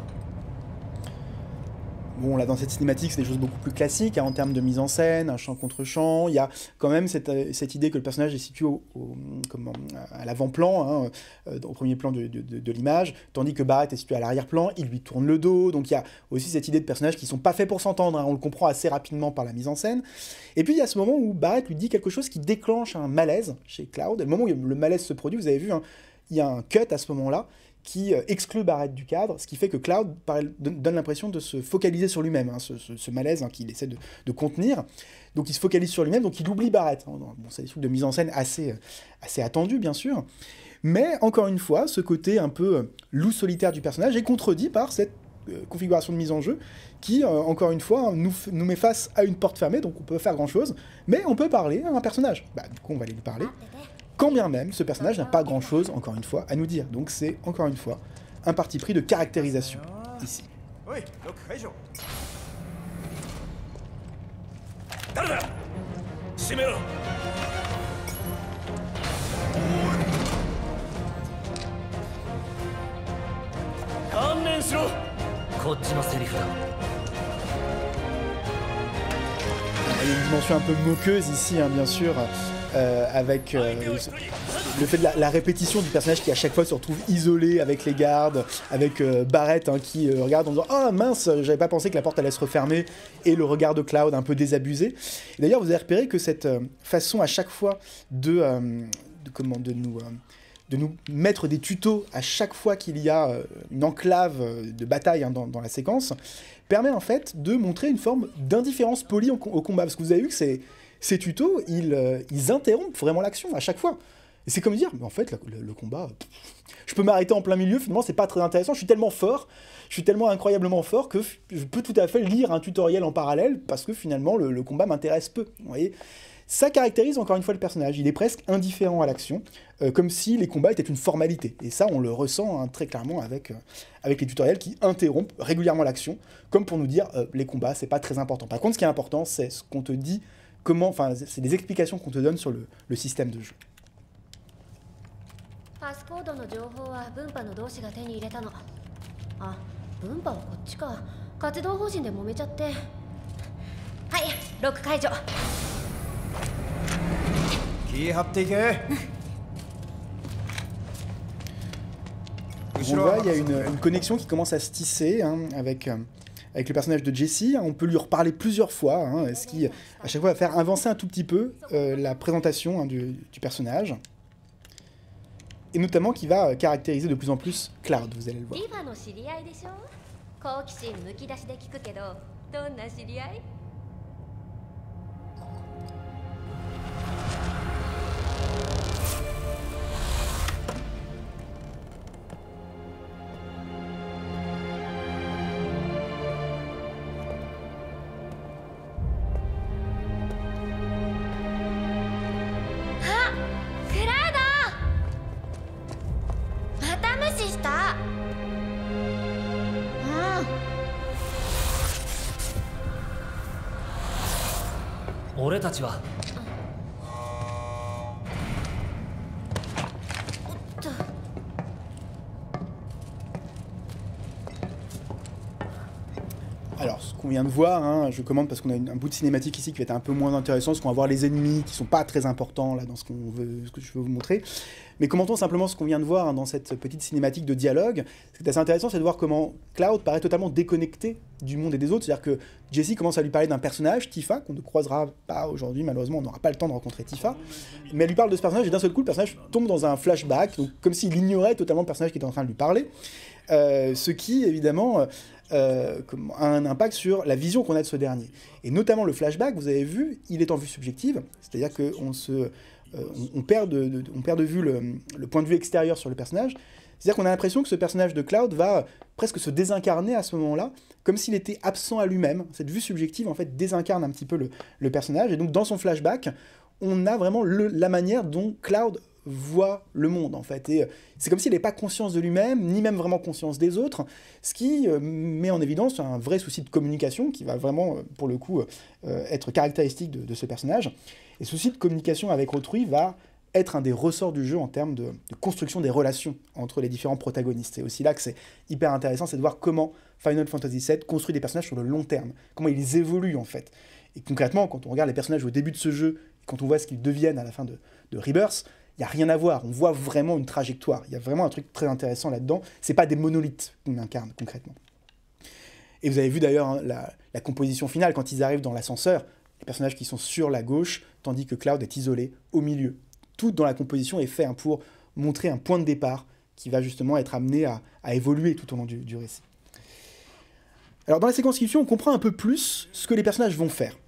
Bon, là, dans cette cinématique, c'est des choses beaucoup plus classiques, en termes de mise en scène, un champ contre champ. Il y a quand même cette idée que le personnage est situé à l'avant-plan, au premier plan de l'image, tandis que Barrett est situé à l'arrière-plan, il lui tourne le dos. Donc il y a aussi cette idée de personnages qui ne sont pas faits pour s'entendre, on le comprend assez rapidement par la mise en scène. Et puis il y a ce moment où Barrett lui dit quelque chose qui déclenche un malaise chez Cloud. Et le moment où le malaise se produit, vous avez vu, il y a un cut à ce moment-là, qui exclut Barrett du cadre, ce qui fait que Cloud donne l'impression de se focaliser sur lui-même, ce malaise qu'il essaie de contenir. Donc il se focalise sur lui-même, donc il oublie Barrett. Bon, c'est des trucs de mise en scène assez attendus, bien sûr. Mais, encore une fois, ce côté un peu loup solitaire du personnage est contredit par cette configuration de mise en jeu qui, encore une fois, nous met face à une porte fermée, donc on peut faire grand-chose, mais on peut parler à un personnage. Du coup, on va aller lui parler. Quand bien même, ce personnage n'a pas grand-chose, encore une fois, à nous dire. Donc c'est, encore une fois, un parti pris de caractérisation, ici. Il y a une dimension un peu moqueuse ici, hein, bien sûr, avec le fait de la répétition du personnage qui à chaque fois se retrouve isolé avec les gardes, avec Barrett hein, qui regarde en disant « Ah mince, j'avais pas pensé que la porte allait se refermer », et le regard de Cloud un peu désabusé. Et d'ailleurs, vous avez repéré que cette façon à chaque fois de nous mettre des tutos à chaque fois qu'il y a une enclave de bataille hein, dans la séquence, permet en fait de montrer une forme d'indifférence polie au combat. Parce que vous avez vu que ces tutos, ils interrompent vraiment l'action à chaque fois. Et c'est comme dire, mais en fait, le combat, je peux m'arrêter en plein milieu, finalement, c'est pas très intéressant, je suis tellement fort, je suis tellement incroyablement fort que je peux tout à fait lire un tutoriel en parallèle, parce que finalement, le combat m'intéresse peu, vous voyez. Ça caractérise encore une fois le personnage, il est presque indifférent à l'action, comme si les combats étaient une formalité. Et ça, on le ressent hein, très clairement avec les tutoriels qui interrompent régulièrement l'action, comme pour nous dire, les combats, c'est pas très important. Par contre, ce qui est important, c'est ce qu'on te dit, c'est des explications qu'on te donne sur le système de jeu. パスコードの情報は分派の同志が手に入れたの。あ、分派はこっちか。活動方針で揉めちゃって。はい、ロック解除。気張っていけ。On voit, il y a une connexion qui commence à se tisser hein, avec le personnage de Jesse. Hein, on peut lui reparler plusieurs fois, hein, ce qui, à chaque fois, va faire avancer un tout petit peu la présentation hein, du personnage. Et notamment qui va caractériser de plus en plus Cloud, vous allez le voir. リヴァの知り合いでしょ。好奇心むき出しで聞くけど、どんな知り合い？俺たちはAlors, ce qu'on vient de voir, hein, je commande parce qu'on a un bout de cinématique ici qui va être un peu moins intéressant, parce qu'on va voir les ennemis qui sont pas très importants là dans ce que je veux vous montrer. Mais commentons simplement ce qu'on vient de voir hein, dans cette petite cinématique de dialogue. Ce qui est assez intéressant, c'est de voir comment Cloud paraît totalement déconnecté du monde et des autres. C'est-à-dire que Jesse commence à lui parler d'un personnage, Tifa, qu'on ne croisera pas aujourd'hui, malheureusement, on n'aura pas le temps de rencontrer Tifa. Mais elle lui parle de ce personnage, et d'un seul coup, le personnage tombe dans un flashback, donc comme s'il ignorait totalement le personnage qui était en train de lui parler. Ce qui, évidemment, a un impact sur la vision qu'on a de ce dernier. Et notamment le flashback, vous avez vu, il est en vue subjective, c'est-à-dire qu'on perd de vue le point de vue extérieur sur le personnage. C'est-à-dire qu'on a l'impression que ce personnage de Cloud va presque se désincarner à ce moment-là, comme s'il était absent à lui-même. Cette vue subjective, en fait, désincarne un petit peu le personnage. Et donc, dans son flashback, on a vraiment la manière dont Cloud voit le monde, en fait. Et c'est comme s'il n'avait pas conscience de lui-même, ni même vraiment conscience des autres, ce qui met en évidence un vrai souci de communication qui va vraiment, pour le coup, être caractéristique de ce personnage. Et ce souci de communication avec autrui va être un des ressorts du jeu en termes de construction des relations entre les différents protagonistes. C'est aussi là que c'est hyper intéressant, c'est de voir comment Final Fantasy VII construit des personnages sur le long terme, comment ils évoluent en fait. Et concrètement, quand on regarde les personnages au début de ce jeu, et quand on voit ce qu'ils deviennent à la fin de Rebirth, il n'y a rien à voir, on voit vraiment une trajectoire, il y a vraiment un truc très intéressant là-dedans, c'est pas des monolithes qu'on incarne concrètement. Et vous avez vu d'ailleurs hein, la composition finale, quand ils arrivent dans l'ascenseur, les personnages qui sont sur la gauche, tandis que Cloud est isolé au milieu. Tout dans la composition est fait hein, pour montrer un point de départ qui va justement être amené à évoluer tout au long du récit. Alors dans la séquence qui suit, on comprend un peu plus ce que les personnages vont faire.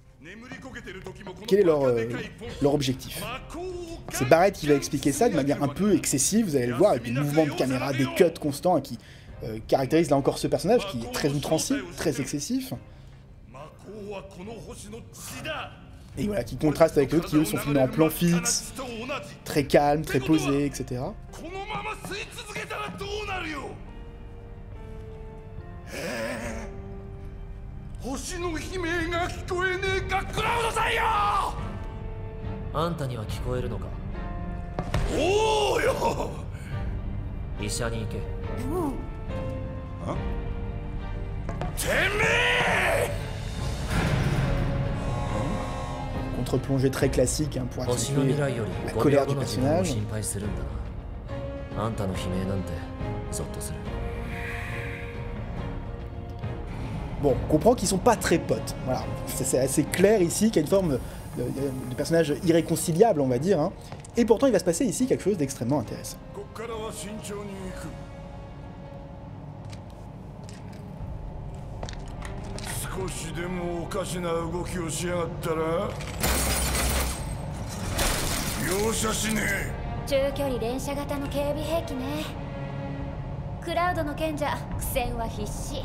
Quel est leur objectif? C'est Barrett qui va expliquer ça de manière un peu excessive, vous allez le voir, avec des mouvements de caméra, des cuts constants qui caractérisent là encore ce personnage qui est très outrancier, très excessif. Et voilà, qui contraste avec l'autre qui eux sont filmés en plan fixe, très calme, très posé, etc. contre-plongée très classique hein, pour 星の accentuer 未来より la 5 colère 秒 du 後の自分を personnage. 心配するんだな。あんたの悲鳴なんてゾッとする。 Bon, on comprend qu'ils sont pas très potes. Voilà, c'est assez clair ici qu'il y a une forme de personnage irréconciliable, on va dire. Hein. Et pourtant, il va se passer ici quelque chose d'extrêmement intéressant. こっからは慎重に行く。少しでもおかしな動きをしやがったら容赦しねえ。中距離連射型の警備兵器ね。クラウドの賢者苦戦は必至。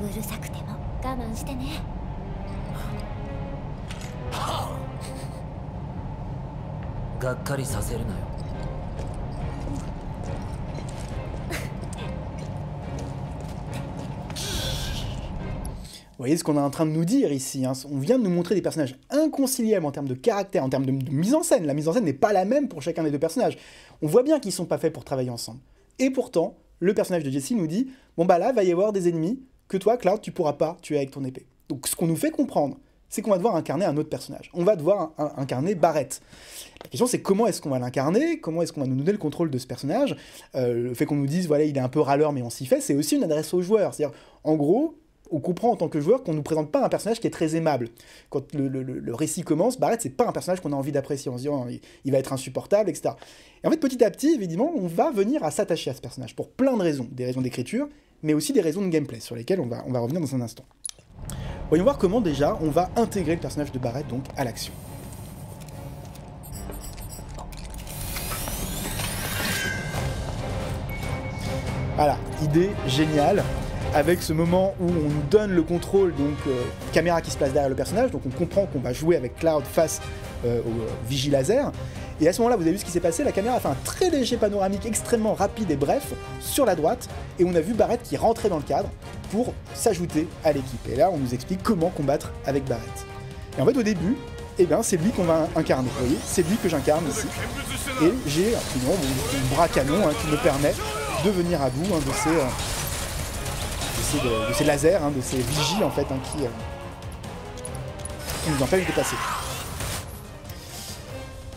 うるさくても我慢してね。がっかりさせるなよ。 Vous voyez ce qu'on est en train de nous dire ici. Hein. On vient de nous montrer des personnages inconciliables en termes de caractère, en termes de mise en scène. La mise en scène n'est pas la même pour chacun des deux personnages. On voit bien qu'ils ne sont pas faits pour travailler ensemble. Et pourtant, le personnage de Jesse nous dit « Bon bah là, va y avoir des ennemis que toi, Cloud, tu pourras pas tuer avec ton épée. » Donc ce qu'on nous fait comprendre, c'est qu'on va devoir incarner un autre personnage. On va devoir incarner Barrett. La question c'est comment est-ce qu'on va l'incarner, comment est-ce qu'on va nous donner le contrôle de ce personnage. Le fait qu'on nous dise voilà il est un peu râleur mais on s'y fait, c'est aussi une adresse aux joueurs. C'est-à-dire en gros, on comprend en tant que joueur qu'on ne nous présente pas un personnage qui est très aimable. Quand le récit commence, Barrett c'est pas un personnage qu'on a envie d'apprécier en se disant il va être insupportable, etc. Et en fait petit à petit, évidemment, on va venir à s'attacher à ce personnage pour plein de raisons. Des raisons d'écriture, mais aussi des raisons de gameplay sur lesquelles on va revenir dans un instant. Voyons voir comment déjà on va intégrer le personnage de Barrett donc à l'action. Voilà, idée géniale, avec ce moment où on nous donne le contrôle, donc caméra qui se place derrière le personnage, donc on comprend qu'on va jouer avec Cloud face au vigie laser, et à ce moment-là, vous avez vu ce qui s'est passé, la caméra a fait un très léger panoramique extrêmement rapide et bref sur la droite, et on a vu Barrett qui rentrait dans le cadre pour s'ajouter à l'équipe. Et là, on nous explique comment combattre avec Barrett. Et en fait, au début, eh ben, c'est lui qu'on va incarner, vous voyez, c'est lui que j'incarne ici, et j'ai mon bras canon hein, qui me permet de venir à bout hein, de ces lasers, hein, de ces vigies en fait, hein, qui nous empêchent de passer.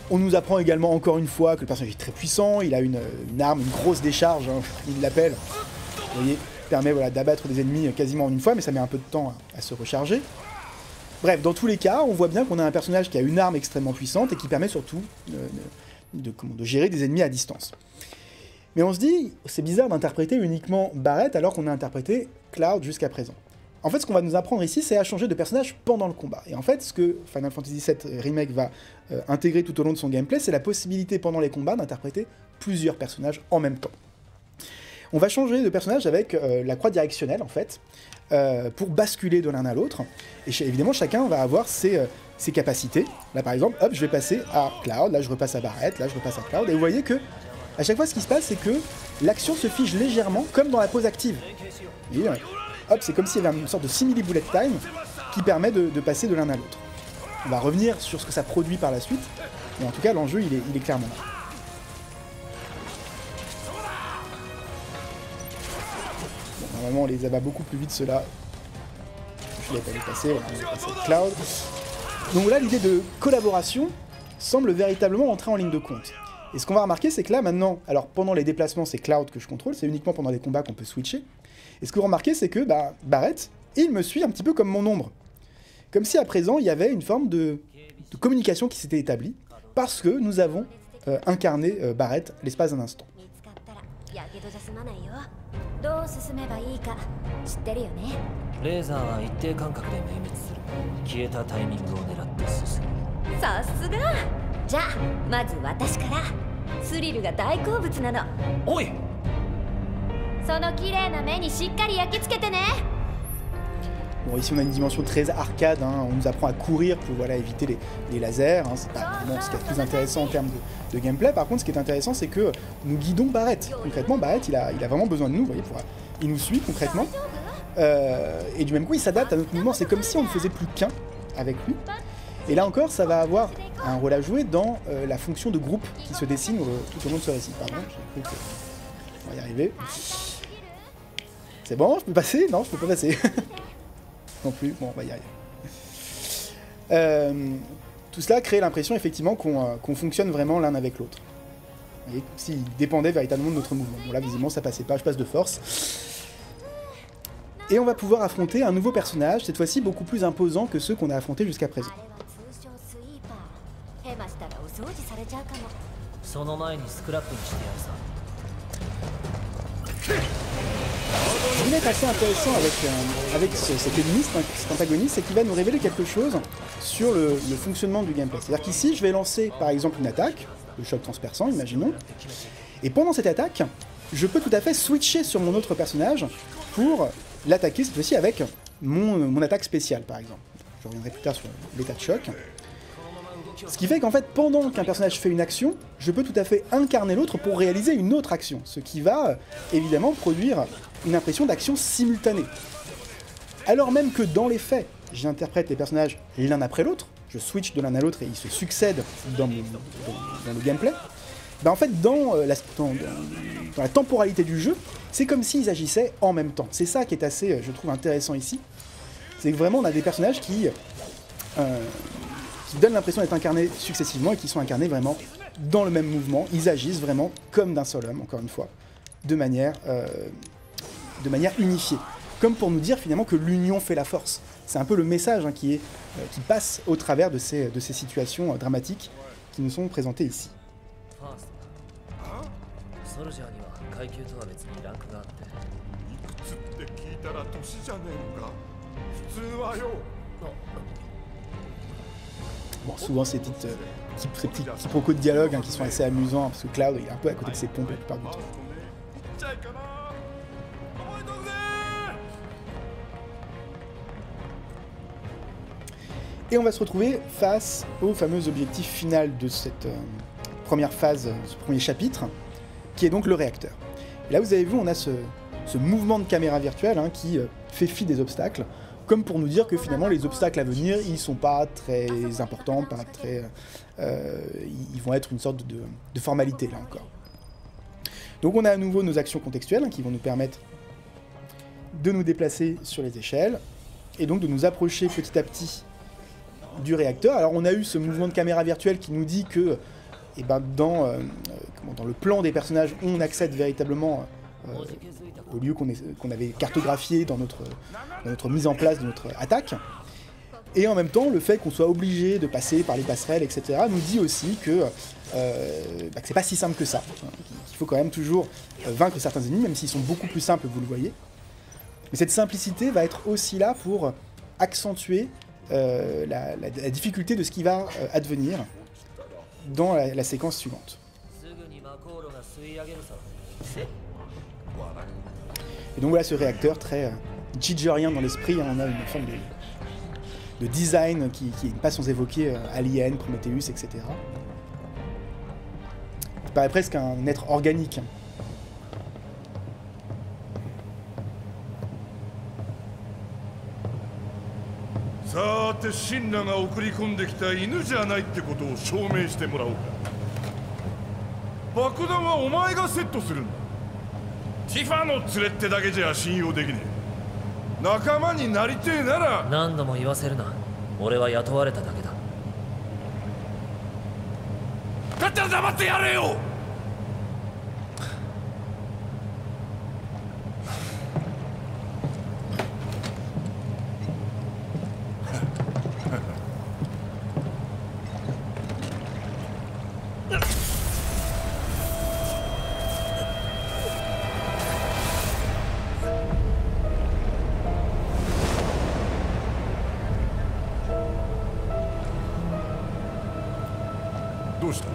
On nous apprend également encore une fois que le personnage est très puissant, il a une arme, une grosse décharge, hein, il l'appelle, vous voyez, permet voilà, d'abattre des ennemis quasiment en une fois, mais ça met un peu de temps à se recharger. Bref, dans tous les cas, on voit bien qu'on a un personnage qui a une arme extrêmement puissante et qui permet surtout de gérer des ennemis à distance. Mais on se dit, c'est bizarre d'interpréter uniquement Barrett alors qu'on a interprété Cloud jusqu'à présent. En fait, ce qu'on va nous apprendre ici, c'est à changer de personnage pendant le combat. Et en fait, ce que Final Fantasy VII Remake va intégrer tout au long de son gameplay, c'est la possibilité pendant les combats d'interpréter plusieurs personnages en même temps. On va changer de personnage avec la croix directionnelle, en fait, pour basculer de l'un à l'autre. Et évidemment, chacun va avoir ses capacités. Là, par exemple, hop, je vais passer à Cloud, là, je repasse à Barrett, là, je repasse à Cloud. Et vous voyez que à chaque fois, ce qui se passe, c'est que l'action se fige légèrement, comme dans la pause active. Et, hop, c'est comme s'il y avait une sorte de simili-bullet time qui permet de passer de l'un à l'autre. On va revenir sur ce que ça produit par la suite, mais en tout cas, l'enjeu, il est clairement là. Bon, normalement, on les abat beaucoup plus vite, ceux-là. Je l'ai pas dépassé, voilà, on va passer à Cloud. Donc là, l'idée de collaboration semble véritablement entrer en ligne de compte. Et ce qu'on va remarquer, c'est que là, maintenant, alors pendant les déplacements, c'est Cloud que je contrôle, c'est uniquement pendant les combats qu'on peut switcher. Et ce que vous remarquez, c'est que Barrett, il me suit un petit peu comme mon ombre. Comme si à présent, il y avait une forme de communication qui s'était établie, parce que nous avons incarné Barrett l'espace d'un instant. レーザーは一定間隔で明滅する。消えたタイミングを狙って進む。さすが。じゃあまず私から。スリルが大好物なの。おい。その綺麗な目にしっかり焼き付けてね。 Bon, ici on a une dimension très arcade, hein. On nous apprend à courir pour voilà, éviter les lasers, hein. C'est pas vraiment ce qui est le plus intéressant en termes de gameplay. Par contre, ce qui est intéressant, c'est que nous guidons Barrett. Concrètement, Barrett, il a vraiment besoin de nous, vous voyez, il nous suit concrètement. Et du même coup, il s'adapte à notre mouvement. C'est comme si on ne faisait plus qu'un avec lui. Et là encore, ça va avoir un rôle à jouer dans la fonction de groupe qui se dessine tout au long de ce récit. Pardon, j'ai cru qu'on va y arriver. C'est bon, je peux passer? Non, je peux pas passer. non plus. Bon, on va y arriver. Tout cela crée l'impression effectivement qu'on fonctionne vraiment l'un avec l'autre. Vous voyez, s'il dépendait véritablement de notre mouvement. Bon là visiblement ça passait pas, je passe de force. Et on va pouvoir affronter un nouveau personnage, cette fois-ci beaucoup plus imposant que ceux qu'on a affrontés jusqu'à présent. ヘマしたらお掃除されちゃうかも。その前にスクラップにしてやるさ。 Ce qui va être assez intéressant avec cet ennemi, cet antagoniste, c'est qu'il va nous révéler quelque chose sur le fonctionnement du gameplay. C'est-à-dire qu'ici, je vais lancer par exemple une attaque, le choc transperçant, imaginons, et pendant cette attaque, je peux tout à fait switcher sur mon autre personnage pour l'attaquer cette fois-ci avec mon attaque spéciale, par exemple. Je reviendrai plus tard sur l'état de choc. Ce qui fait qu'en fait, pendant qu'un personnage fait une action, je peux tout à fait incarner l'autre pour réaliser une autre action, ce qui va évidemment produire une impression d'action simultanée. Alors même que dans les faits, j'interprète les personnages l'un après l'autre, je switch de l'un à l'autre et ils se succèdent dans le gameplay, ben en fait dans la temporalité du jeu, c'est comme s'ils agissaient en même temps. C'est ça qui est assez, je trouve, intéressant ici. C'est que vraiment on a des personnages qui donnent l'impression d'être incarnés successivement et qui sont incarnés vraiment dans le même mouvement. Ils agissent vraiment comme d'un seul homme, encore une fois, de manière unifiée. Comme pour nous dire finalement que l'union fait la force. C'est un peu le message hein, qui passe au travers de ces situations dramatiques qui nous sont présentées ici. ソルジャーには階級とは別にランクがあって。いくつって聞いたら年じゃねえのか。普通はよ。 Bon, souvent ces petits quiproquos de dialogue hein, qui sont assez amusants, hein, parce que Cloud est un peu à côté de ses pompes la plupart du temps. Et on va se retrouver face au fameux objectif final de cette première phase, ce premier chapitre, qui est donc le réacteur. Et là vous avez vu, on a ce mouvement de caméra virtuelle hein, qui fait fi des obstacles, comme pour nous dire que finalement les obstacles à venir, ils sont pas très importants, pas très, ils vont être une sorte de formalité là encore. Donc on a à nouveau nos actions contextuelles hein, qui vont nous permettre de nous déplacer sur les échelles et donc de nous approcher petit à petit du réacteur. Alors on a eu ce mouvement de caméra virtuelle qui nous dit que eh ben, dans le plan des personnages, on accède véritablement au lieu qu'on avait cartographié dans notre mise en place de notre attaque. Et en même temps, le fait qu'on soit obligé de passer par les passerelles, etc., nous dit aussi que c'est pas si simple que ça. Il faut quand même toujours vaincre certains ennemis, même s'ils sont beaucoup plus simples, vous le voyez. Mais cette simplicité va être aussi là pour accentuer la difficulté de ce qui va advenir dans la séquence suivante. Et donc voilà ce réacteur très gigerien dans l'esprit, hein, on a une forme de design qui n'est pas sans évoquer Alien, Prometheus, etc. Il paraît presque un être organique.さてシンナが送り込んできた犬じゃないってことを証明してもらおうか。爆弾はお前がセットするんだ。ティファの連れってだけじゃ信用できねえ。仲間になりてえなら何度も言わせるな。俺は雇われただけだ。だったら黙ってやれよ。どうした？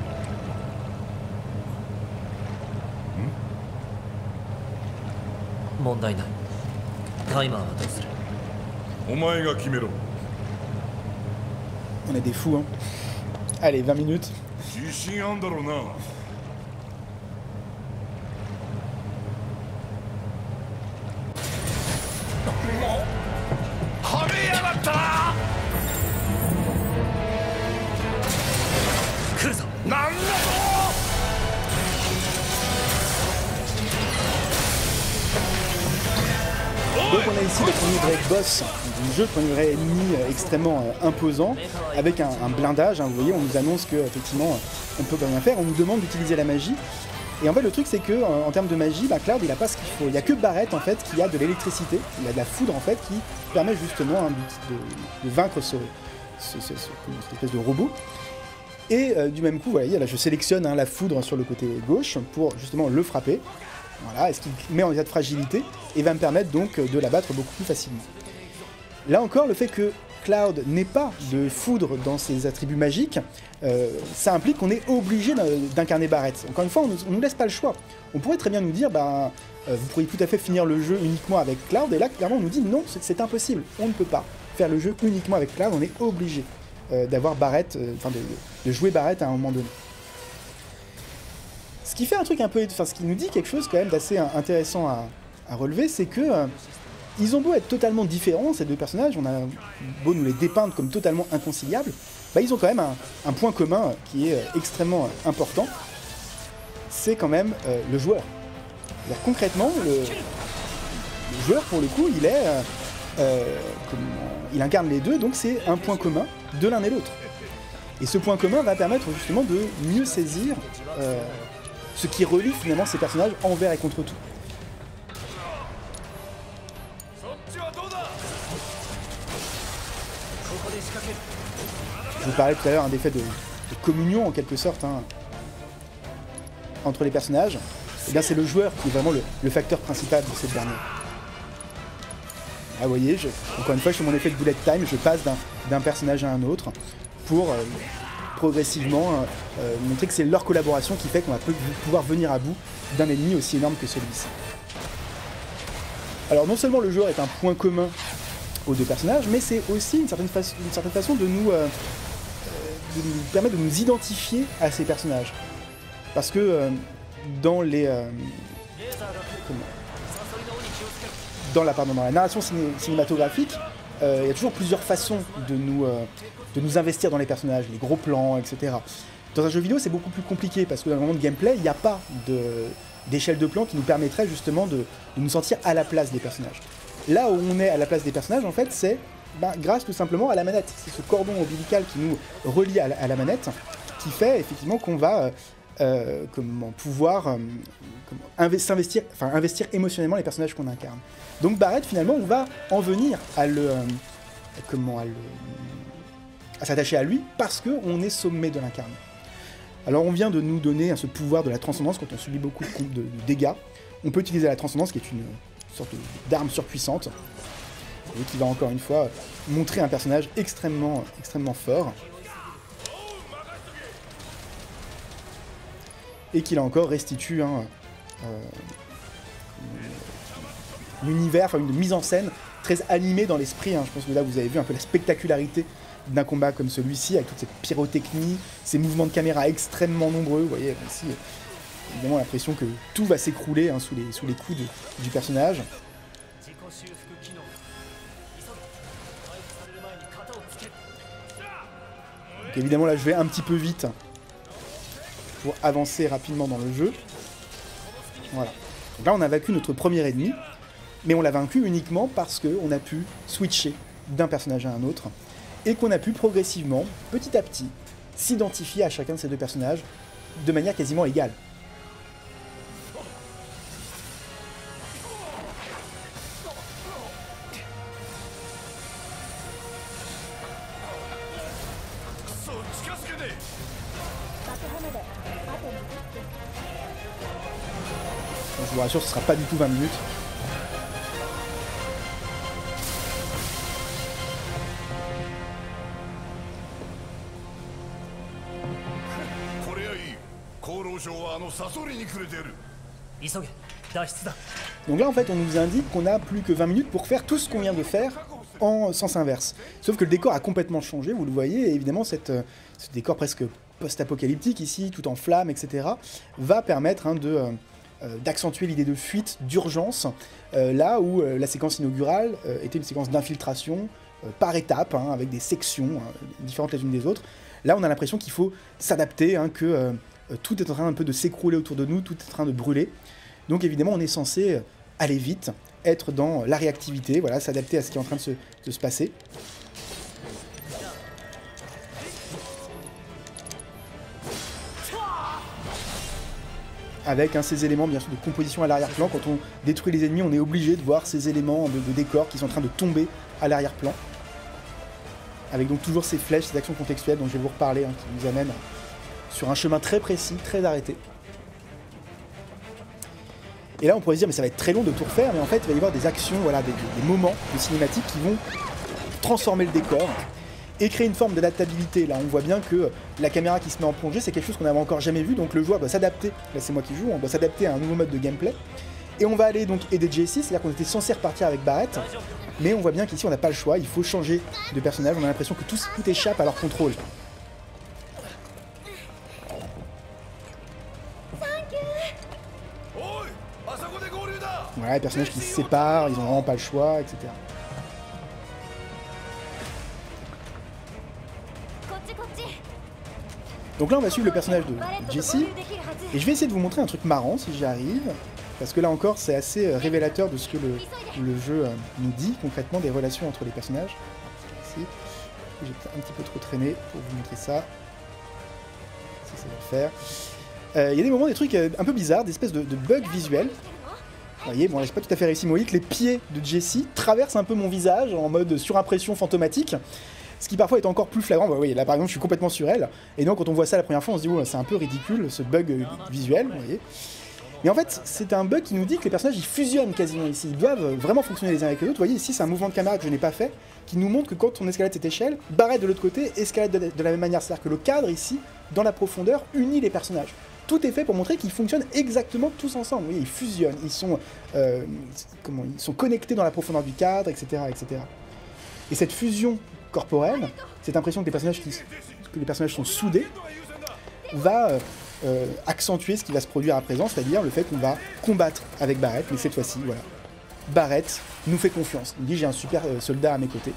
問題ない。タイマーはどうする？お前が決めろ。On est des fous, hein. Allez, 20 minutes. 自信あんだろうな。はめやがったな。来るぞ。なんだと。Donc on a ici le premier vrai boss du jeu, le premier ennemi extrêmement imposant, avec un blindage. Hein, vous voyez, on nous annonce qu'effectivement on peut rien faire, on nous demande d'utiliser la magie. Et en fait, le truc, c'est que en termes de magie, Cloud, il a pas ce qu'il faut. Il n'y a que Barrett en fait qui a de l'électricité, il a de la foudre en fait qui permet justement hein, de vaincre cette espèce de robot. Et du même coup, voilà, là, je sélectionne hein, la foudre sur le côté gauche pour justement le frapper. Voilà, ce qui met en état de fragilité et va me permettre donc de l'abattre beaucoup plus facilement. Là encore, le fait que Cloud n'ait pas de foudre dans ses attributs magiques, ça implique qu'on est obligé d'incarner Barrett. Encore une fois, on ne nous laisse pas le choix. On pourrait très bien nous dire, vous pourriez tout à fait finir le jeu uniquement avec Cloud, et là, clairement, on nous dit non, c'est impossible. On ne peut pas faire le jeu uniquement avec Cloud, on est obligé d'avoir Barrett, de jouer Barrett à un moment donné. Ce qui fait un truc un peu, ce qui nous dit quelque chose quand même d'assez intéressant à relever, c'est que ils ont beau être totalement différents, ces deux personnages, on a beau nous les dépeindre comme totalement inconciliables, ils ont quand même un point commun qui est extrêmement important, c'est quand même le joueur. Concrètement, le joueur, pour le coup, il incarne les deux, donc c'est un point commun de l'un et l'autre. Et ce point commun va permettre justement de mieux saisir ce qui relie finalement ces personnages envers et contre tout. Je vous parlais tout à l'heure des faits de communion en quelque sorte hein, entre les personnages. Et bien c'est le joueur qui est vraiment le facteur principal de cette dernière. Ah, vous voyez, encore une fois, je fais mon effet de bullet time, je passe d'un personnage à un autre pour progressivement montrer que c'est leur collaboration qui fait qu'on va pouvoir venir à bout d'un ennemi aussi énorme que celui-ci. Alors non seulement le joueur est un point commun aux deux personnages, mais c'est aussi une certaine façon de nous permettre de nous identifier à ces personnages. Parce que dans la narration cinématographique, il y a toujours plusieurs façons de nous investir dans les personnages, les gros plans, etc. Dans un jeu vidéo, c'est beaucoup plus compliqué parce que dans le moment de gameplay, il n'y a pas d'échelle de plan qui nous permettrait justement de nous sentir à la place des personnages. Là où on est à la place des personnages, en fait, c'est grâce tout simplement à la manette. C'est ce cordon ombilical qui nous relie à la manette qui fait effectivement qu'on va pouvoir investir émotionnellement les personnages qu'on incarne. Donc Barrett, finalement, on va en venir à s'attacher à lui parce qu'on est sommé de l'incarner. Alors on vient de nous donner ce pouvoir de la transcendance quand on subit beaucoup de dégâts. On peut utiliser la transcendance qui est une sorte d'arme surpuissante et qui va encore une fois montrer un personnage extrêmement fort. Et qui là encore restitue l'univers, une mise en scène très animée dans l'esprit. Je pense que là vous avez vu un peu la spectacularité d'un combat comme celui-ci, avec toute cette pyrotechnie, ces mouvements de caméra extrêmement nombreux. Vous voyez ici, évidemment l'impression que tout va s'écrouler sous les coups du personnage. Donc évidemment là je vais un petit peu vite pour avancer rapidement dans le jeu. Voilà. Donc là on a vaincu notre premier ennemi, mais on l'a vaincu uniquement parce qu'on a pu switcher d'un personnage à un autre, et qu'on a pu progressivement, petit à petit, s'identifier à chacun de ces deux personnages de manière quasiment égale. Je vous rassure, ce ne sera pas du tout 20 minutes. Donc là en fait on nous indique qu'on a plus que 20 minutes pour faire tout ce qu'on vient de faire en sens inverse. Sauf que le décor a complètement changé, vous le voyez, et évidemment ce décor presque post-apocalyptique ici, tout en flammes, etc., va permettre d'accentuer l'idée de fuite, d'urgence, là où la séquence inaugurale était une séquence d'infiltration par étapes, avec des sections différentes les unes des autres. Là on a l'impression qu'il faut s'adapter, que tout est en train un peu de s'écrouler autour de nous, tout est en train de brûler. Donc évidemment on est censé aller vite être dans la réactivité, voilà, s'adapter à ce qui est en train de se passer. Avec ces éléments bien sûr de composition à l'arrière-plan. Quand on détruit les ennemis, on est obligé de voir ces éléments de décor qui sont en train de tomber à l'arrière-plan. Avec donc toujours ces flèches, ces actions contextuelles dont je vais vous reparler, qui nous amènent sur un chemin très précis, très arrêté. Et là on pourrait se dire mais ça va être très long de tout refaire, mais en fait il va y avoir des actions, voilà, des moments de cinématique qui vont transformer le décor et créer une forme d'adaptabilité. Là on voit bien que la caméra qui se met en plongée, c'est quelque chose qu'on n'avait encore jamais vu, donc le joueur doit s'adapter, là c'est moi qui joue, on doit s'adapter à un nouveau mode de gameplay. Et on va aller donc aider Jessie, c'est-à-dire qu'on était censé repartir avec Barrett, mais on voit bien qu'ici on n'a pas le choix, il faut changer de personnage, on a l'impression que tout échappe à leur contrôle. Voilà, les personnages qui se séparent, ils ont vraiment pas le choix, etc. Donc là on va suivre le personnage de Jessie, et je vais essayer de vous montrer un truc marrant si j'y arrive, parce que là encore c'est assez révélateur de ce que le jeu nous dit concrètement des relations entre les personnages. Ici, j'ai un petit peu trop traîné pour vous montrer ça. Si ça va le faire. Il y a des moments, des trucs un peu bizarres, des espèces de bugs visuels. Vous voyez, bon là j'ai pas tout à fait réussi, mais vous voyez que les pieds de Jessie traversent un peu mon visage en mode surimpression fantomatique. Ce qui parfois est encore plus flagrant. Vous voyez, là par exemple je suis complètement sur elle. Et donc quand on voit ça la première fois on se dit oh, c'est un peu ridicule ce bug visuel, vous voyez. Mais en fait c'est un bug qui nous dit que les personnages ils fusionnent quasiment ici. Ils doivent vraiment fonctionner les uns avec les autres. Vous voyez ici c'est un mouvement de caméra que je n'ai pas fait, qui nous montre que quand on escalade cette échelle, Barrett de l'autre côté escalade de la même manière. C'est-à-dire que le cadre ici, dans la profondeur, unit les personnages. Tout est fait pour montrer qu'ils fonctionnent exactement tous ensemble. Vous voyez, ils fusionnent, ils sont connectés dans la profondeur du cadre, etc., etc. Et cette fusion corporelle, cette impression que les personnages sont soudés, va accentuer ce qui va se produire à présent, c'est-à-dire le fait qu'on va combattre avec Barrett, mais cette fois-ci, voilà. Barrett nous fait confiance. Il dit j'ai un super soldat à mes côtés.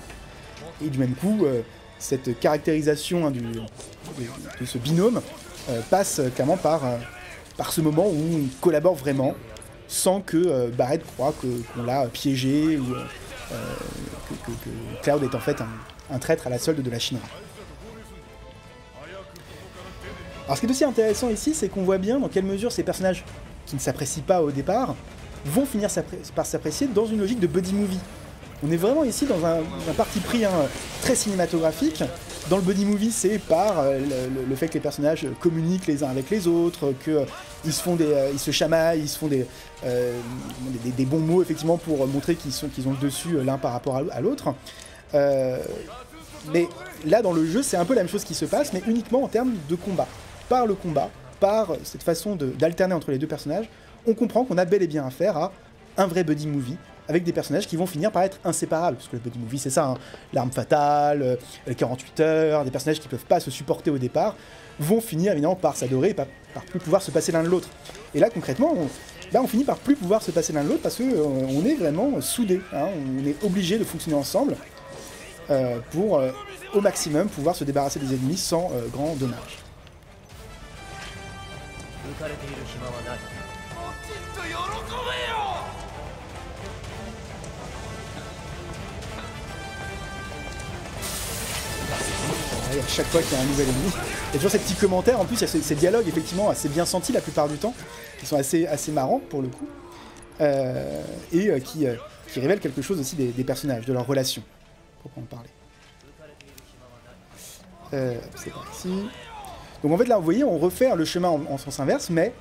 Et du même coup, cette caractérisation de ce binôme passe clairement par ce moment où on collabore vraiment, sans que Barrett croit qu'on l'a piégé, ou que Cloud est en fait un traître à la solde de la Shinra. Alors ce qui est aussi intéressant ici, c'est qu'on voit bien dans quelle mesure ces personnages qui ne s'apprécient pas au départ vont finir par s'apprécier dans une logique de buddy movie. On est vraiment ici dans un parti pris très cinématographique. Dans le buddy movie, c'est par le fait que les personnages communiquent les uns avec les autres, qu'ils se chamaillent, ils se font des bons mots effectivement pour montrer qu'ils ont le dessus l'un par rapport à l'autre. Mais là, dans le jeu, c'est un peu la même chose qui se passe, mais uniquement en termes de combat. Par le combat, par cette façon d'alterner entre les deux personnages, on comprend qu'on a bel et bien affaire à un vrai buddy movie, avec des personnages qui vont finir par être inséparables, parce que le buddy movie c'est ça, hein, l'arme fatale, 48 heures, des personnages qui peuvent pas se supporter au départ, vont finir évidemment par s'adorer et par plus pouvoir se passer l'un de l'autre. Et là concrètement, on finit par plus pouvoir se passer l'un de l'autre parce qu'on est vraiment soudés, hein, on est obligés de fonctionner ensemble pour au maximum pouvoir se débarrasser des ennemis sans grand dommage. Et à chaque fois qu'il y a un nouvel ennemi, il y a toujours ces petits commentaires, en plus il y a ces dialogues effectivement assez bien sentis la plupart du temps, qui sont assez marrants pour le coup, et qui révèlent quelque chose aussi des personnages, de leurs relations, pour en parler. C'est par ici. Donc en fait là vous voyez on refait le chemin en sens inverse, mais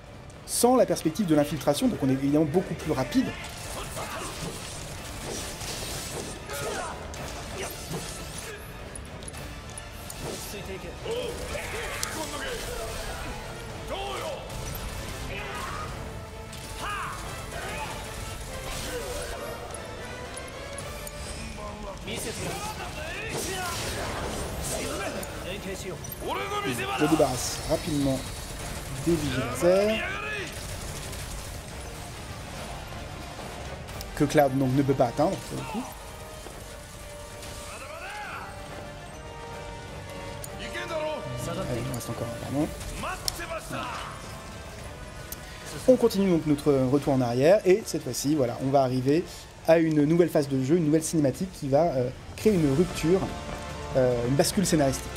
sans la perspective de l'infiltration, donc on est évidemment beaucoup plus rapide. Je débarrasse rapidement des vigiles que Cloud donc ne peut pas atteindre pour le coup. Allez, il reste encore un pardon. Voilà. On continue donc notre retour en arrière et cette fois-ci, voilà, on va arriver à une nouvelle phase de jeu, une nouvelle cinématique qui va créer une rupture, une bascule scénaristique.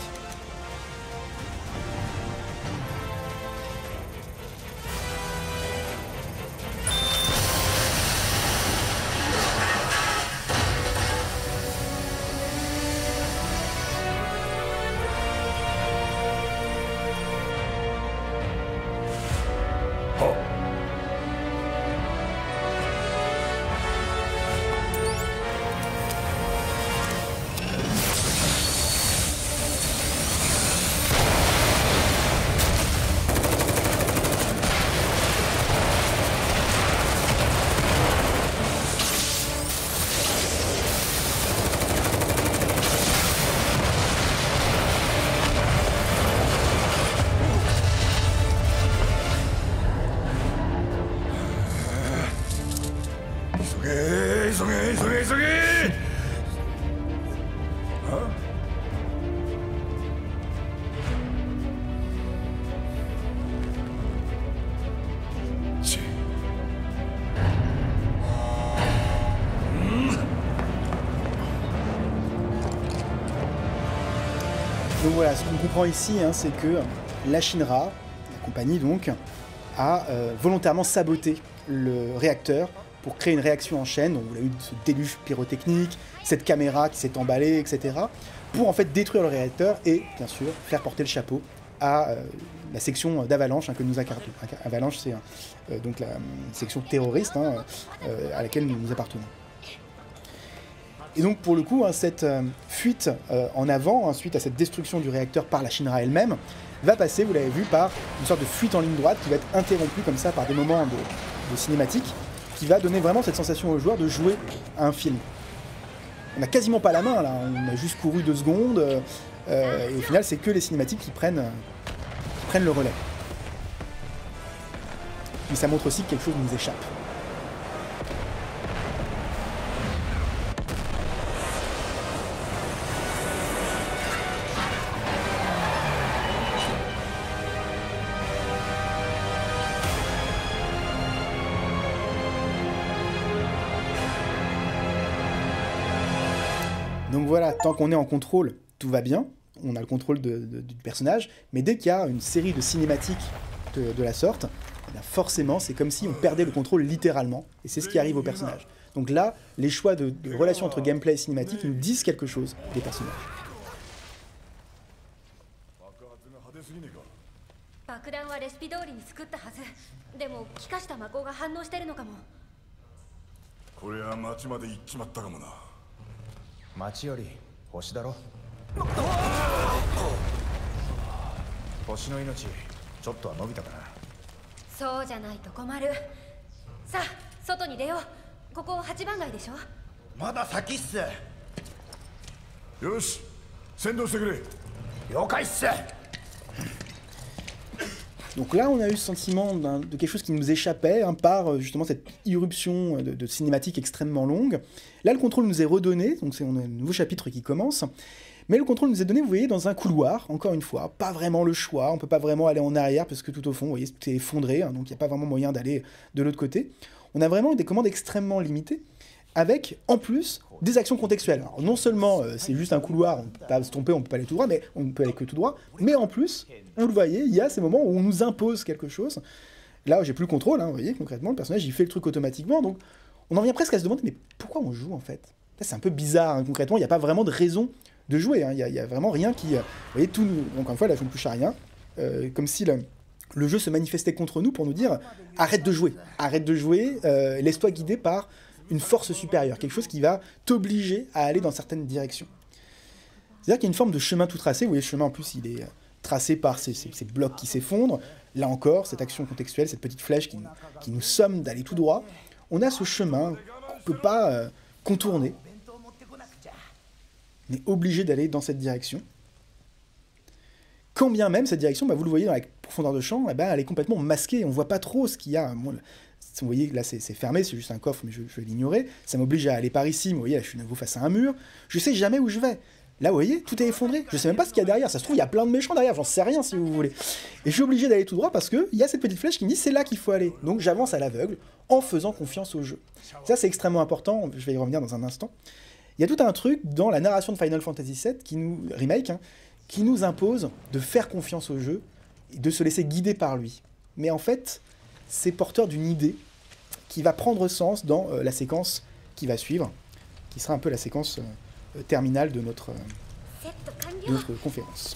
Donc voilà, ce qu'on comprend ici, hein, c'est que la Shinra, la compagnie donc, a volontairement saboté le réacteur pour créer une réaction en chaîne. Donc vous l'avez eu, ce déluge pyrotechnique, cette caméra qui s'est emballée, etc. pour en fait détruire le réacteur et, bien sûr, faire porter le chapeau à la section d'Avalanche, hein, que nous incarnons. Avalanche, c'est donc la section terroriste, hein, à laquelle nous appartenons. Et donc pour le coup, hein, cette fuite en avant, hein, suite à cette destruction du réacteur par la Shinra elle-même, va passer, vous l'avez vu, par une sorte de fuite en ligne droite qui va être interrompue comme ça par des moments de cinématique, qui va donner vraiment cette sensation aux joueurs de jouer à un film. On n'a quasiment pas la main là, on a juste couru 2 secondes, et au final c'est que les cinématiques qui prennent le relais. Mais ça montre aussi que quelque chose nous échappe. Donc voilà, tant qu'on est en contrôle, tout va bien, on a le contrôle du personnage, mais dès qu'il y a une série de cinématiques de la sorte, eh bien forcément c'est comme si on perdait le contrôle littéralement, et c'est ce qui arrive au personnage. Donc là, les choix de relation entre gameplay et cinématique nous disent quelque chose des personnages. 爆弾はレシピ通りに作ったはず。でも気化した魔法が反応してるのかも。これは町まで行っちまったかもな。町より星だろ。星の命ちょっとは伸びたかな。そうじゃないと困る。さあ外に出よう。ここ8番街でしょ。まだ先っす。よし、先導してくれ。了解っす。 Donc là, on a eu ce sentiment de quelque chose qui nous échappait, hein, par justement cette irruption de cinématiques extrêmement longue. Là, le contrôle nous est redonné, donc on a un nouveau chapitre qui commence. Mais le contrôle nous est donné, vous voyez, dans un couloir, encore une fois. Pas vraiment le choix, on ne peut pas vraiment aller en arrière, parce que tout au fond, vous voyez, c'est effondré, hein, donc il n'y a pas vraiment moyen d'aller de l'autre côté. On a vraiment des commandes extrêmement limitées, avec, en plus, des actions contextuelles. Alors, non seulement c'est juste un couloir, on ne peut pas se tromper, on ne peut pas aller tout droit, mais on ne peut aller que tout droit, mais en plus, vous le voyez, il y a ces moments où on nous impose quelque chose. Là, j'ai plus le contrôle, hein, vous voyez, concrètement, le personnage, il fait le truc automatiquement, donc on en vient presque à se demander, mais pourquoi on joue, en fait? C'est un peu bizarre, hein, concrètement, il n'y a pas vraiment de raison de jouer, hein, il y a vraiment rien qui... vous voyez, tout nous... Encore une fois, là, je ne touche à rien, comme si le jeu se manifestait contre nous pour nous dire, arrête de jouer, laisse-toi guider par une force supérieure, quelque chose qui va t'obliger à aller dans certaines directions. C'est-à-dire qu'il y a une forme de chemin tout tracé, vous voyez, le chemin en plus il est tracé par ces blocs qui s'effondrent, là encore, cette action contextuelle, cette petite flèche qui nous somme d'aller tout droit, on a ce chemin qu'on ne peut pas contourner, on est obligé d'aller dans cette direction. Quand bien même cette direction, bah, vous le voyez dans la profondeur de champ, eh ben, elle est complètement masquée, on ne voit pas trop ce qu'il y a. Moi, vous voyez, là c'est fermé, c'est juste un coffre, mais je vais l'ignorer. Ça m'oblige à aller par ici, mais vous voyez, là, je suis de nouveau face à un mur. Je sais jamais où je vais. Là, vous voyez, tout est effondré. Je sais même pas ce qu'il y a derrière. Ça se trouve, il y a plein de méchants derrière. J'en sais rien, si vous voulez. Et je suis obligé d'aller tout droit parce qu'il y a cette petite flèche qui me dit c'est là qu'il faut aller. Donc j'avance à l'aveugle en faisant confiance au jeu. Ça, c'est extrêmement important. Je vais y revenir dans un instant. Il y a tout un truc dans la narration de Final Fantasy VII remake, qui nous impose de faire confiance au jeu et de se laisser guider par lui. Mais en fait, c'est porteur d'une idée qui va prendre sens dans la séquence qui va suivre, qui sera un peu la séquence terminale de notre conférence.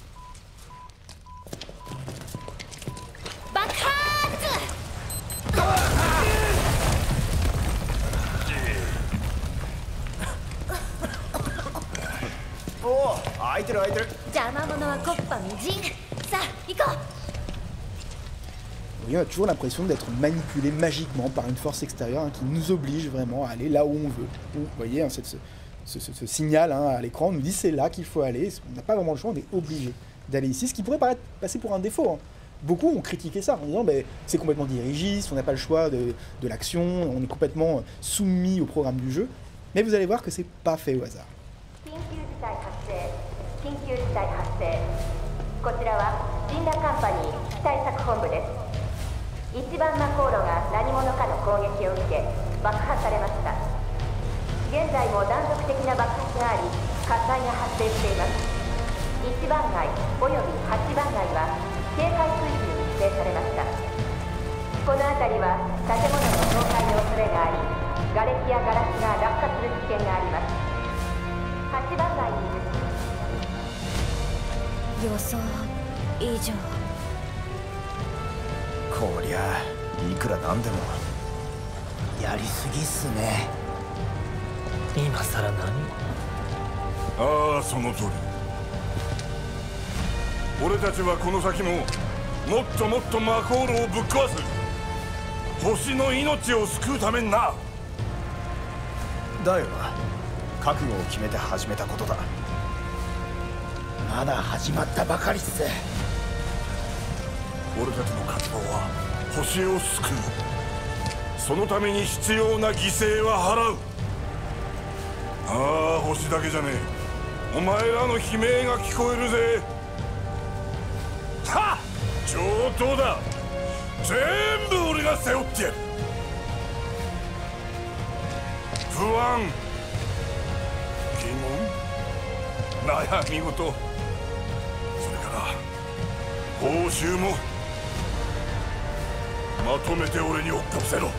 Oh, 開いてる開いてる。邪魔者はコッパみじん。さあ行こう。On a toujours l'impression d'être manipulé magiquement par une force extérieure qui nous oblige vraiment à aller là où on veut. Vous voyez, ce signal à l'écran nous dit c'est là qu'il faut aller. On n'a pas vraiment le choix, on est obligé d'aller ici, ce qui pourrait passer pour un défaut. Beaucoup ont critiqué ça en disant c'est complètement dirigiste, on n'a pas le choix de l'action, on est complètement soumis au programme du jeu. Mais vous allez voir que c'est pas fait au hasard. 緊急事態発生。こちらはジンダカンパニー危機対策本部です。一番魔航路が何者かの攻撃を受け爆破されました。現在も断続的な爆発があり火災が発生しています。1番街および8番街は警戒区域に指定されました。この辺りは建物の倒壊の恐れがあり瓦礫やガラスが落下する危険があります。8番街に予想以上。こりゃいくらなんでもやりすぎっすね。今さら何？ああ、その通り。俺たちはこの先ももっともっと魔航路をぶっ壊す。星の命を救うためにな。だよな。覚悟を決めて始めたことだ。まだ始まったばかりっす。俺たちの活動は星を救う。そのために必要な犠牲は払う。ああ、星だけじゃねえ。お前らの悲鳴が聞こえるぜ。はっ、上等だ。全部俺が背負ってやる。不安、疑問、悩み事、報酬もまとめて俺に追っかぶせろ。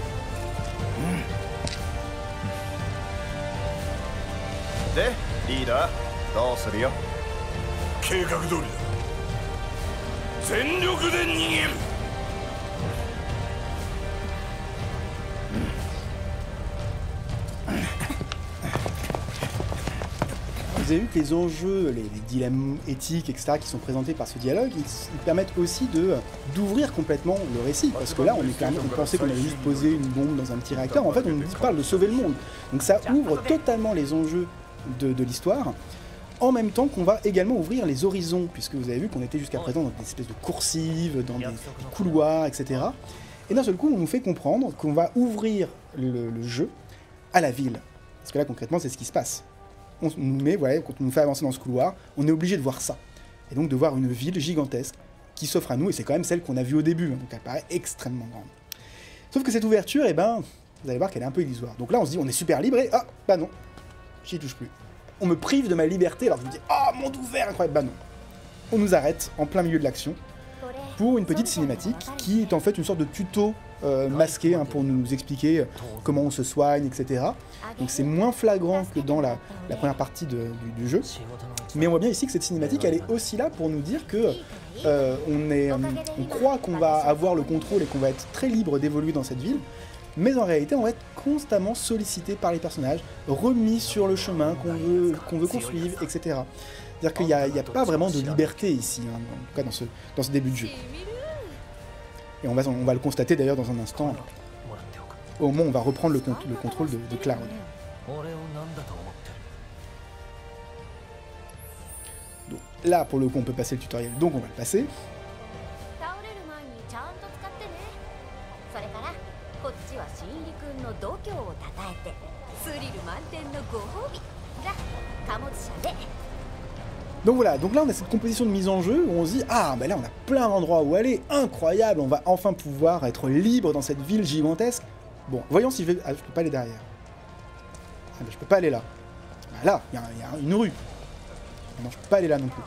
で、リーダーどうするよ。計画通りだ。全力で逃げる。Vous avez vu que les enjeux, les dilemmes éthiques, etc., qui sont présentés par ce dialogue, ils permettent aussi d'ouvrir complètement le récit. Parce que là, on pensait qu'on allait juste poser une bombe dans un petit réacteur. En fait, on nous parle de sauver le monde. Donc ça ouvre totalement les enjeux de l'histoire. En même temps qu'on va également ouvrir les horizons, puisque vous avez vu qu'on était jusqu'à présent dans des espèces de coursives, dans des couloirs, etc. Et d'un seul coup, on nous fait comprendre qu'on va ouvrir le jeu à la ville. Parce que là, concrètement, c'est ce qui se passe. On nous met, voilà, quand on nous fait avancer dans ce couloir, on est obligé de voir ça. Et donc de voir une ville gigantesque qui s'offre à nous, et c'est quand même celle qu'on a vue au début, donc elle paraît extrêmement grande. Sauf que cette ouverture, eh ben, vous allez voir qu'elle est un peu illusoire. Donc là, on se dit, on est super libre, et ah, bah non, j'y touche plus. On me prive de ma liberté, alors je me dis, ah, monde ouvert, incroyable, bah non. On nous arrête en plein milieu de l'action pour une petite cinématique qui est en fait une sorte de tuto masqué pour nous expliquer comment on se soigne, etc. Donc c'est moins flagrant que dans la première partie du jeu. Mais on voit bien ici que cette cinématique, elle est aussi là pour nous dire que on croit qu'on va avoir le contrôle et qu'on va être très libre d'évoluer dans cette ville, mais en réalité, on va être constamment sollicité par les personnages, remis sur le chemin qu'on veut qu'on suive, etc. C'est-à-dire qu'il n'y a pas vraiment de liberté ici, en tout cas dans ce début de jeu. Et on va le constater d'ailleurs dans un instant, au moment où on va reprendre le contrôle de Cloud. Donc, là, pour le coup, on peut passer le tutoriel, donc on va le passer. Donc voilà, donc là on a cette composition de mise en jeu où on se dit ah ben là on a plein d'endroits où aller, incroyable, on va enfin pouvoir être libre dans cette ville gigantesque. Bon, voyons si je vais... Ah, je peux pas aller derrière. Ah ben je peux pas aller là. Ben là, il y a une rue. Non, je peux pas aller là non plus.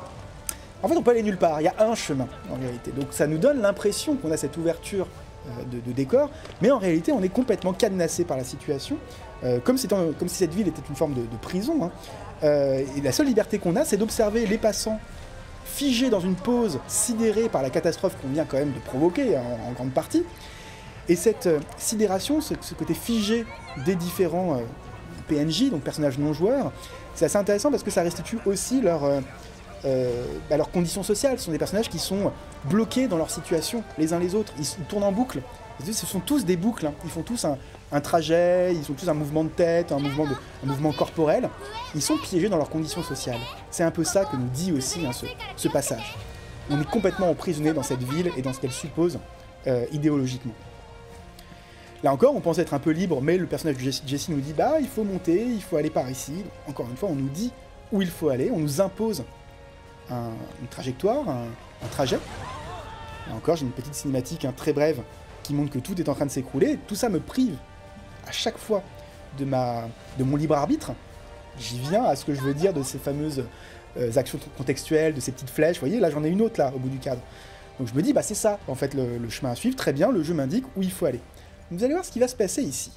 En fait on peut aller nulle part, il y a un chemin en réalité. Donc ça nous donne l'impression qu'on a cette ouverture de décor, mais en réalité on est complètement cadenassé par la situation, comme si cette ville était une forme de prison, hein. Et la seule liberté qu'on a, c'est d'observer les passants figés dans une pause sidérée par la catastrophe qu'on vient quand même de provoquer en grande partie. Et cette sidération, ce côté figé des différents PNJ, donc personnages non joueurs, c'est assez intéressant parce que ça restitue aussi leurs conditions sociales. Ce sont des personnages qui sont bloqués dans leur situation les uns les autres, ils tournent en boucle. Ce sont tous des boucles, hein. Ils font tous un trajet, ils ont tous un mouvement de tête, un mouvement corporel. Ils sont piégés dans leurs conditions sociales. C'est un peu ça que nous dit aussi, hein, ce passage. On est complètement emprisonné dans cette ville et dans ce qu'elle suppose idéologiquement. Là encore, on pense être un peu libre, mais le personnage de Jesse nous dit « bah il faut monter, il faut aller par ici ». Encore une fois, on nous dit où il faut aller, on nous impose une trajectoire, un trajet. Là encore, j'ai une petite cinématique très brève qui montre que tout est en train de s'écrouler. Tout ça me prive à chaque fois de mon libre arbitre. J'y viens à ce que je veux dire de ces fameuses actions contextuelles, de ces petites flèches. Vous voyez, là j'en ai une autre là, au bout du cadre. Donc je me dis, bah c'est ça, en fait, le chemin à suivre. Très bien, le jeu m'indique où il faut aller. Vous allez voir ce qui va se passer ici.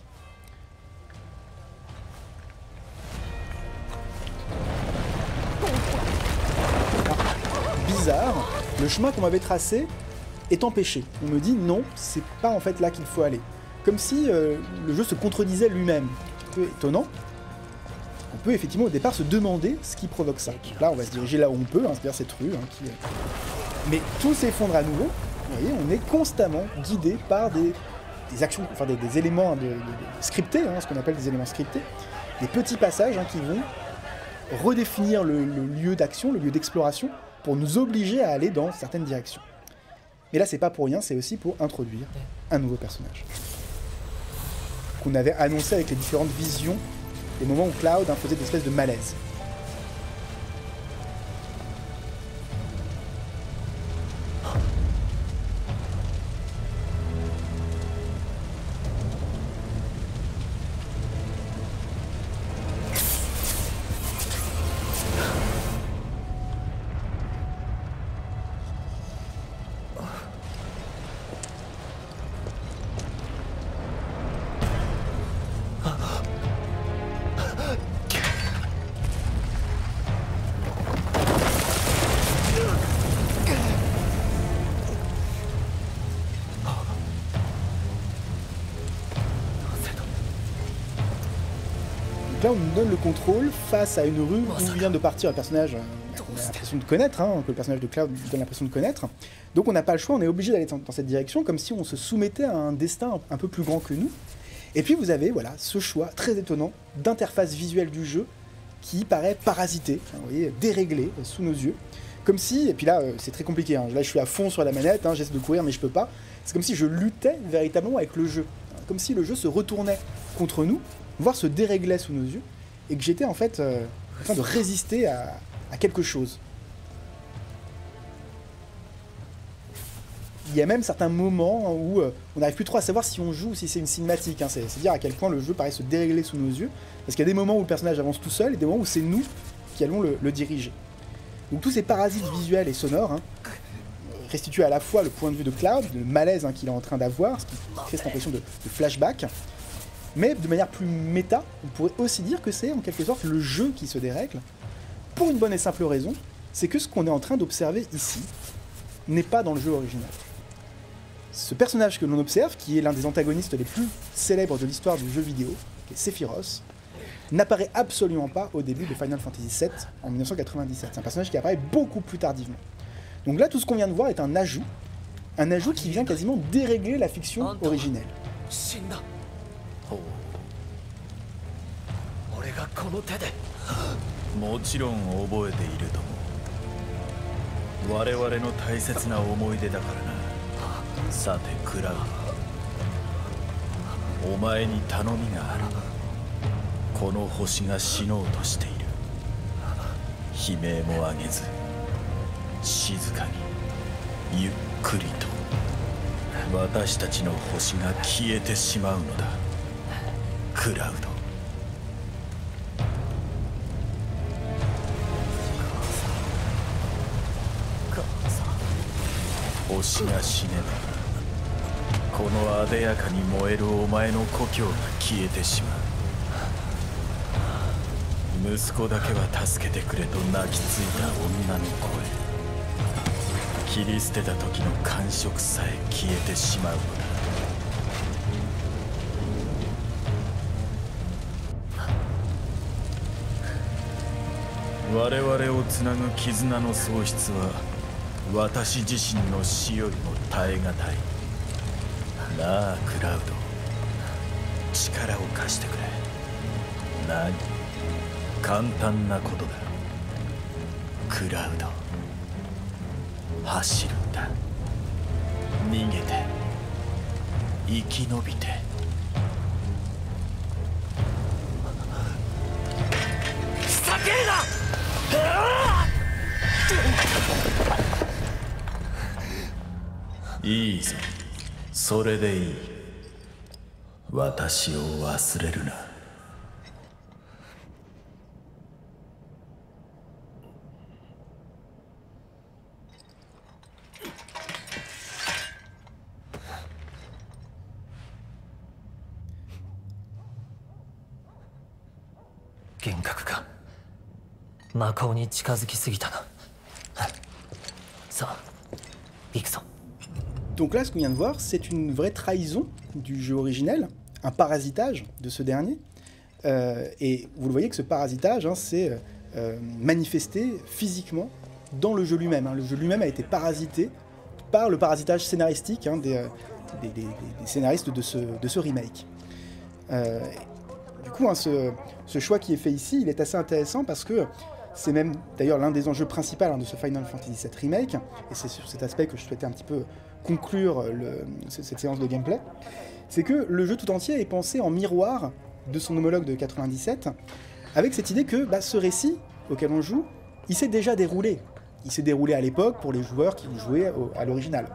Bizarre, le chemin qu'on m'avait tracé est empêché. On me dit non, c'est pas en fait là qu'il faut aller. Comme si le jeu se contredisait lui-même. Un peu étonnant. On peut effectivement au départ se demander ce qui provoque ça. Donc là on va se diriger là où on peut, hein, c'est-à-dire cette rue. Hein, Mais tout s'effondre à nouveau. Vous voyez, on est constamment guidé par des actions, enfin des éléments scriptés, hein, ce qu'on appelle des éléments scriptés. Des petits passages qui vont redéfinir le lieu d'action, le lieu d'exploration, pour nous obliger à aller dans certaines directions. Mais là, c'est pas pour rien, c'est aussi pour introduire un nouveau personnage. Qu'on avait annoncé avec les différentes visions, les moments où Cloud faisait des espèces de malaise. Là, on nous donne le contrôle face à une rue où vient de partir un personnage qu'on a l'impression de connaître, hein, que le personnage de Cloud donne l'impression de connaître. Donc on n'a pas le choix, on est obligé d'aller dans cette direction, comme si on se soumettait à un destin un peu plus grand que nous. Et puis vous avez voilà, ce choix très étonnant d'interface visuelle du jeu qui paraît parasité, vous voyez, déréglé sous nos yeux. Comme si, et puis là c'est très compliqué, hein, là je suis à fond sur la manette, hein, j'essaie de courir mais je peux pas. C'est comme si je luttais véritablement avec le jeu. Comme si le jeu se retournait contre nous, voire se déréglait sous nos yeux, et que j'étais en fait en train de résister à quelque chose. Il y a même certains moments où on n'arrive plus trop à savoir si on joue ou si c'est une cinématique, hein. C'est dire à quel point le jeu paraît se dérégler sous nos yeux, parce qu'il y a des moments où le personnage avance tout seul, et des moments où c'est nous qui allons le diriger. Donc tous ces parasites visuels et sonores restituent à la fois le point de vue de Cloud, le malaise qu'il est en train d'avoir, ce qui crée cette impression de flashback. Mais de manière plus méta, on pourrait aussi dire que c'est en quelque sorte le jeu qui se dérègle, pour une bonne et simple raison, c'est que ce qu'on est en train d'observer ici n'est pas dans le jeu original. Ce personnage que l'on observe, qui est l'un des antagonistes les plus célèbres de l'histoire du jeu vidéo, qui est Sephiroth, n'apparaît absolument pas au début de Final Fantasy VII en 1997. C'est un personnage qui apparaît beaucoup plus tardivement. Donc là, tout ce qu'on vient de voir est un ajout qui vient quasiment dérégler la fiction originelle. 俺がこの手でもちろん覚えているとも我々の大切な思い出だからな。さてクラウド、お前に頼みがある。この星が死のうとしている。悲鳴も上げず静かにゆっくりと私たちの星が消えてしまうのだ。クラウド。星が死ねばこのあでやかに燃えるお前の故郷が消えてしまう。息子だけは助けてくれと泣きついた女の声、切り捨てた時の感触さえ消えてしまうのだ。我々をつなぐ絆の喪失は私自身の死よりも耐え難い。なあクラウド、力を貸してくれ。何、簡単なことだ。クラウド、走るんだ。逃げて生き延びて。叫ぶな！いいぞ、それでいい。私を忘れるな。幻覚が魔法に近づきすぎたな。さあ、行くぞ。Donc là, ce qu'on vient de voir, c'est une vraie trahison du jeu originel, un parasitage de ce dernier. Et vous le voyez que ce parasitage, hein, c'est manifesté physiquement dans le jeu lui-même. Hein. Le jeu lui-même a été parasité par le parasitage scénaristique, hein, des scénaristes de ce remake. Du coup, hein, ce choix qui est fait ici, il est assez intéressant parce que c'est même d'ailleurs l'un des enjeux principaux, hein, de ce Final Fantasy VII Remake, et c'est sur cet aspect que je souhaitais un petit peu conclure cette séance de gameplay, c'est que le jeu tout entier est pensé en miroir de son homologue de 97, avec cette idée que ce récit auquel on joue, il s'est déjà déroulé. Il s'est déroulé à l'époque pour les joueurs qui jouaient à l'original.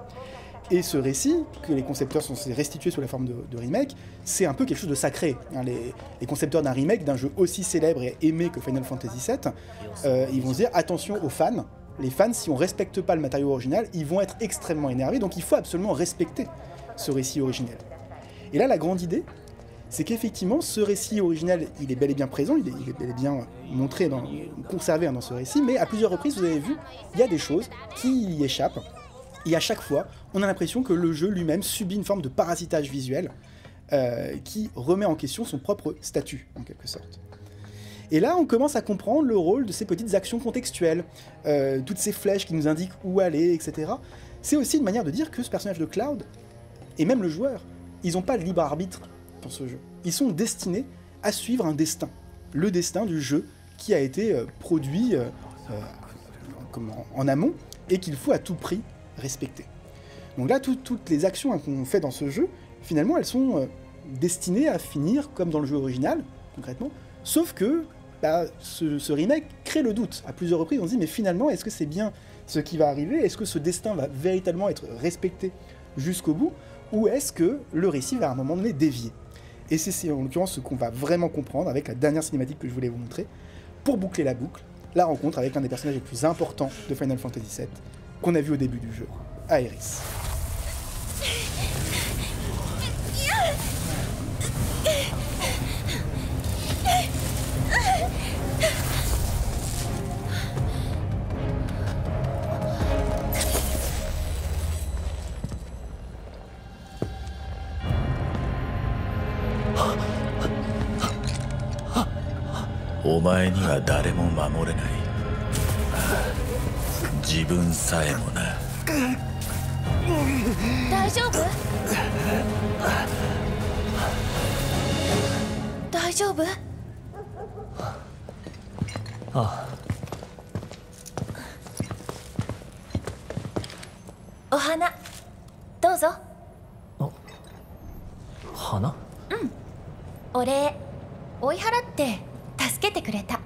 Et ce récit, que les concepteurs sont restitués sous la forme de remake, c'est un peu quelque chose de sacré. Hein, les concepteurs d'un remake, d'un jeu aussi célèbre et aimé que Final Fantasy VII, ils vont se dire attention aux fans. Les fans, si on ne respecte pas le matériau original, ils vont être extrêmement énervés, donc il faut absolument respecter ce récit originel. Et là, la grande idée, c'est qu'effectivement, ce récit original, il est bel et bien présent, il est bel et bien montré, conservé dans ce récit, mais à plusieurs reprises, vous avez vu, il y a des choses qui y échappent. Et à chaque fois, on a l'impression que le jeu lui-même subit une forme de parasitage visuel qui remet en question son propre statut, en quelque sorte. Et là, on commence à comprendre le rôle de ces petites actions contextuelles, toutes ces flèches qui nous indiquent où aller, etc. C'est aussi une manière de dire que ce personnage de Cloud, et même le joueur, ils n'ont pas de libre arbitre dans ce jeu. Ils sont destinés à suivre un destin, le destin du jeu qui a été produit en amont et qu'il faut à tout prix respecter. Donc là, toutes les actions qu'on fait dans ce jeu, finalement, elles sont destinées à finir comme dans le jeu original, concrètement, sauf que ce remake crée le doute. À plusieurs reprises, on se dit, mais finalement, est-ce que c'est bien ce qui va arriver? Est-ce que ce destin va véritablement être respecté jusqu'au bout? Ou est-ce que le récit va à un moment donné dévier? Et c'est en l'occurrence ce qu'on va vraiment comprendre avec la dernière cinématique que je voulais vous montrer, pour boucler la boucle, la rencontre avec l'un des personnages les plus importants de Final Fantasy VII, qu'on a vu au début du jeu, Aeris. お前には誰も守れない。自分さえもな。大丈夫？大丈夫？ああ。お花どうぞ。花？うん。お礼追い払って助けてくれた。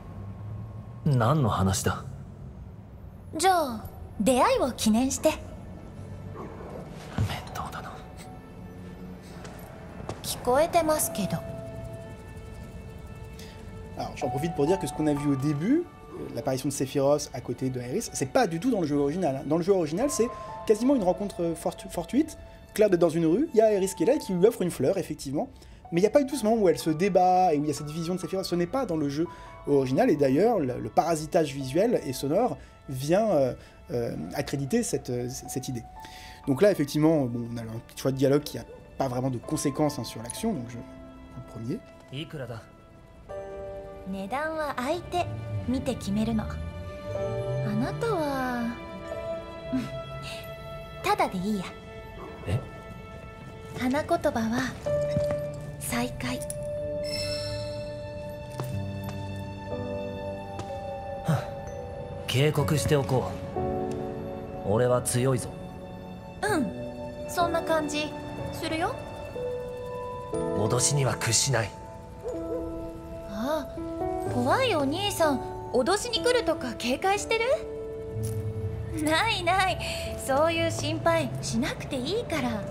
何の話だ。じゃあ出会いを記念して。面倒だな。聞こえてますけど。Alors, j'en profite pour dire que ce qu'on a vu au début, l'apparition de Sephiroth à côté de Aerys, c'est pas du tout dans le jeu original. Dans le jeu original, c'est quasiment une rencontre fortuite. Claire est dans une rue, il y a Aerys qui est là et qui lui offre une fleur, effectivement. Mais il n'y a pas du tout ce moment où elle se débat et où il y a cette vision de Sephiroth. Ce n'est pas dans le jeu original. Et d'ailleurs, le parasitage visuel et sonore vient accréditer cette idée. Donc là, effectivement, bon, on a un petit choix de dialogue qui n'a pas vraiment de conséquences sur l'action. Donc je... le premier. いくらだ。値段は相手見て決めるの。あなたはただでいいや。え？花言葉は再会。警告しておこう。俺は強いぞ。うん、そんな感じするよ。脅しには屈しない。ああ、怖いお兄さん、脅しに来るとか警戒してる？ないない、そういう心配しなくていいから。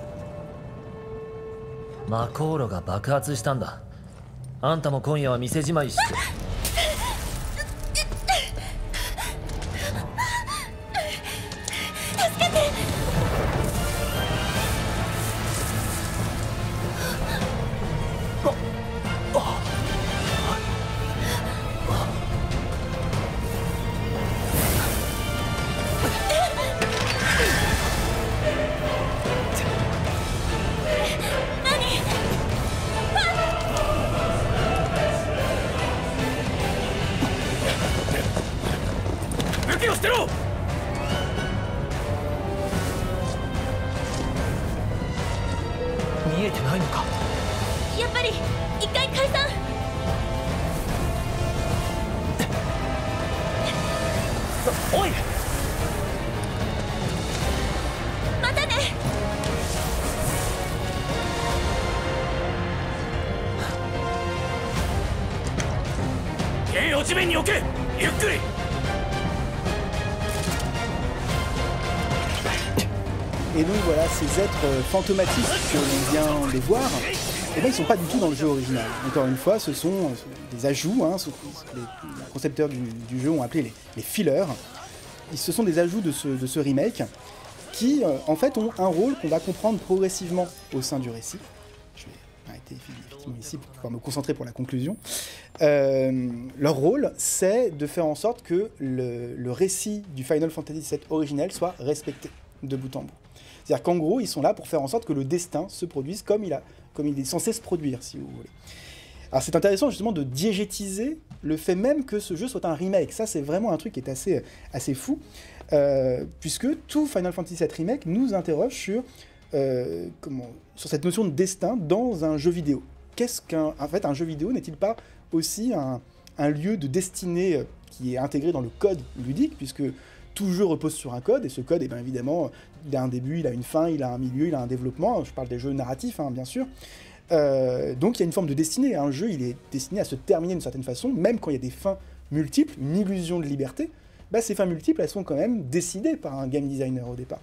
マコーロが爆発したんだ。あんたも今夜は店じまいして。助けて。見えてないのか。やっぱり一回解散。おい、またね。剣を地面に置け。ゆっくり。Et donc voilà, ces êtres fantomatiques que l'on vient de voir, eh ben, ils ne sont pas du tout dans le jeu original. Encore une fois, ce sont des ajouts, hein, les concepteurs du jeu ont appelé les fillers. Ce sont des ajouts de ce remake qui, en fait, ont un rôle qu'on va comprendre progressivement au sein du récit. Je vais arrêter effectivement ici pour pouvoir me concentrer pour la conclusion. Leur rôle, c'est de faire en sorte que le récit du Final Fantasy VII originel soit respecté de bout en bout. C'est-à-dire qu'en gros, ils sont là pour faire en sorte que le destin se produise comme il est censé se produire, si vous voulez. Alors c'est intéressant justement de diégétiser le fait même que ce jeu soit un remake. Ça, c'est vraiment un truc qui est assez fou, puisque tout Final Fantasy VII Remake nous interroge sur cette notion de destin dans un jeu vidéo. Qu'est-ce qu'un jeu vidéo n'est-il pas aussi un lieu de destinée qui est intégré dans le code ludique, puisque tout jeu repose sur un code, et ce code, bien évidemment, il a un début, il a une fin, il a un milieu, il a un développement. Je parle des jeux narratifs, hein, bien sûr. Donc il y a une forme de destinée. Un jeu, il est destiné à se terminer d'une certaine façon, même quand il y a des fins multiples, une illusion de liberté. Ces fins multiples, elles sont quand même décidées par un game designer au départ.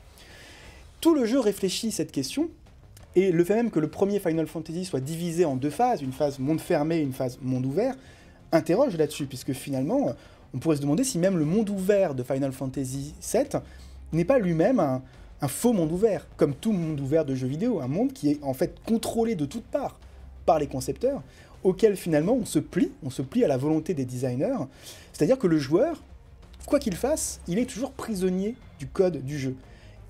Tout le jeu réfléchit cette question, et le fait même que le premier Final Fantasy soit divisé en deux phases, une phase monde fermé, une phase monde ouvert, interroge là-dessus, puisque finalement, on pourrait se demander si même le monde ouvert de Final Fantasy VII n'est pas lui-même un faux monde ouvert, comme tout monde ouvert de jeux vidéo, un monde qui est en fait contrôlé de toutes parts par les concepteurs, auquel finalement on se plie à la volonté des designers, c'est-à-dire que le joueur, quoi qu'il fasse, il est toujours prisonnier du code du jeu,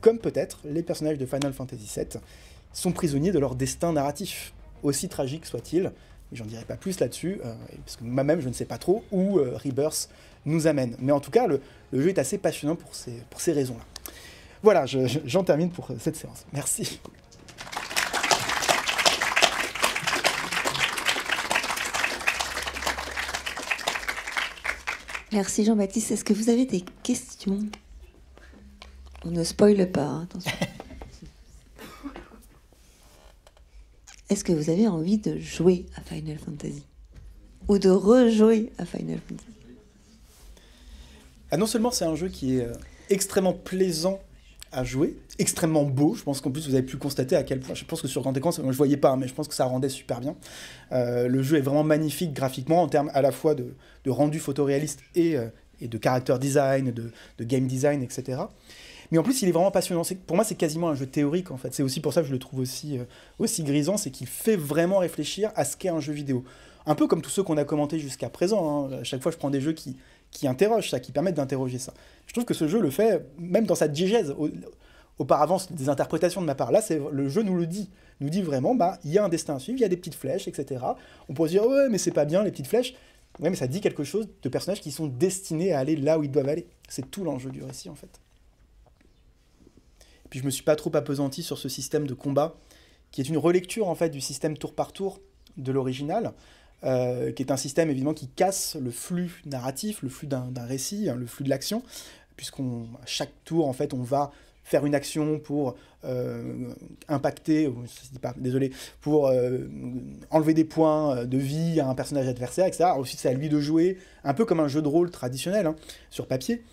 comme peut-être les personnages de Final Fantasy VII sont prisonniers de leur destin narratif, aussi tragique soit-il. J'en dirai pas plus là-dessus, parce que moi-même je ne sais pas trop où Rebirth nous amène. Mais en tout cas, le jeu est assez passionnant pour ces raisons-là. Voilà, j'en termine pour cette séance. Merci. Merci Jean-Baptiste. Est-ce que vous avez des questions? On ne spoile pas, hein, attention. Est-ce que vous avez envie de jouer à Final Fantasy? Ou de rejouer à Final Fantasy? Ah, non seulement c'est un jeu qui est extrêmement plaisant à jouer, extrêmement beau, je pense qu'en plus vous avez pu constater à quel point, je pense que sur grand écran, moi je voyais pas, mais je pense que ça rendait super bien. Le jeu est vraiment magnifique graphiquement, en termes à la fois de rendu photoréaliste et de character design, de game design, etc. Mais en plus il est vraiment passionnant, pour moi c'est quasiment un jeu théorique en fait, c'est aussi pour ça que je le trouve aussi grisant, c'est qu'il fait vraiment réfléchir à ce qu'est un jeu vidéo. Un peu comme tous ceux qu'on a commentés jusqu'à présent, hein. À chaque fois je prends des jeux qui interrogent ça, qui permettent d'interroger ça. Je trouve que ce jeu le fait, même dans sa diégèse. Auparavant, c'était des interprétations de ma part. Là, le jeu nous dit vraiment, il y a un destin à suivre, il y a des petites flèches, etc. On pourrait se dire, ouais, mais c'est pas bien, les petites flèches. Ouais, mais ça dit quelque chose de personnages qui sont destinés à aller là où ils doivent aller. C'est tout l'enjeu du récit, en fait. Et puis, je me suis pas trop appesanti sur ce système de combat, qui est une relecture, en fait, du système tour par tour de l'original, qui est un système, évidemment, qui casse le flux narratif, le flux d'un récit, hein, le flux de l'action, puisqu'à chaque tour, en fait, on va faire une action pour impacter, pour enlever des points de vie à un personnage adversaire, etc. Ensuite, c'est à lui de jouer, un peu comme un jeu de rôle traditionnel, hein, sur papier.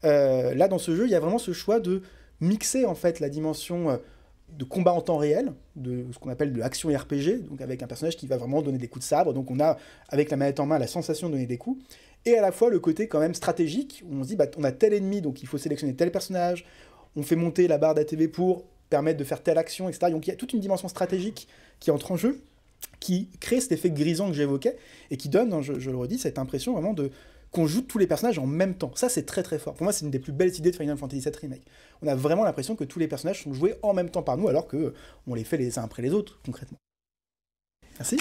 Là, dans ce jeu, il y a vraiment ce choix de mixer, en fait, la dimension de combat en temps réel, de ce qu'on appelle de l'action RPG, donc avec un personnage qui va vraiment donner des coups de sabre, donc on a, avec la manette en main, la sensation de donner des coups, et à la fois le côté quand même stratégique, où on se dit, on a tel ennemi, donc il faut sélectionner tel personnage, on fait monter la barre d'ATV pour permettre de faire telle action, etc. Donc il y a toute une dimension stratégique qui entre en jeu, qui crée cet effet grisant que j'évoquais, et qui donne, je le redis, cette impression vraiment qu'on joue tous les personnages en même temps. Ça, c'est très très fort. Pour moi, c'est une des plus belles idées de Final Fantasy VII Remake. On a vraiment l'impression que tous les personnages sont joués en même temps par nous, alors qu'on les fait les uns après les autres, concrètement. Merci.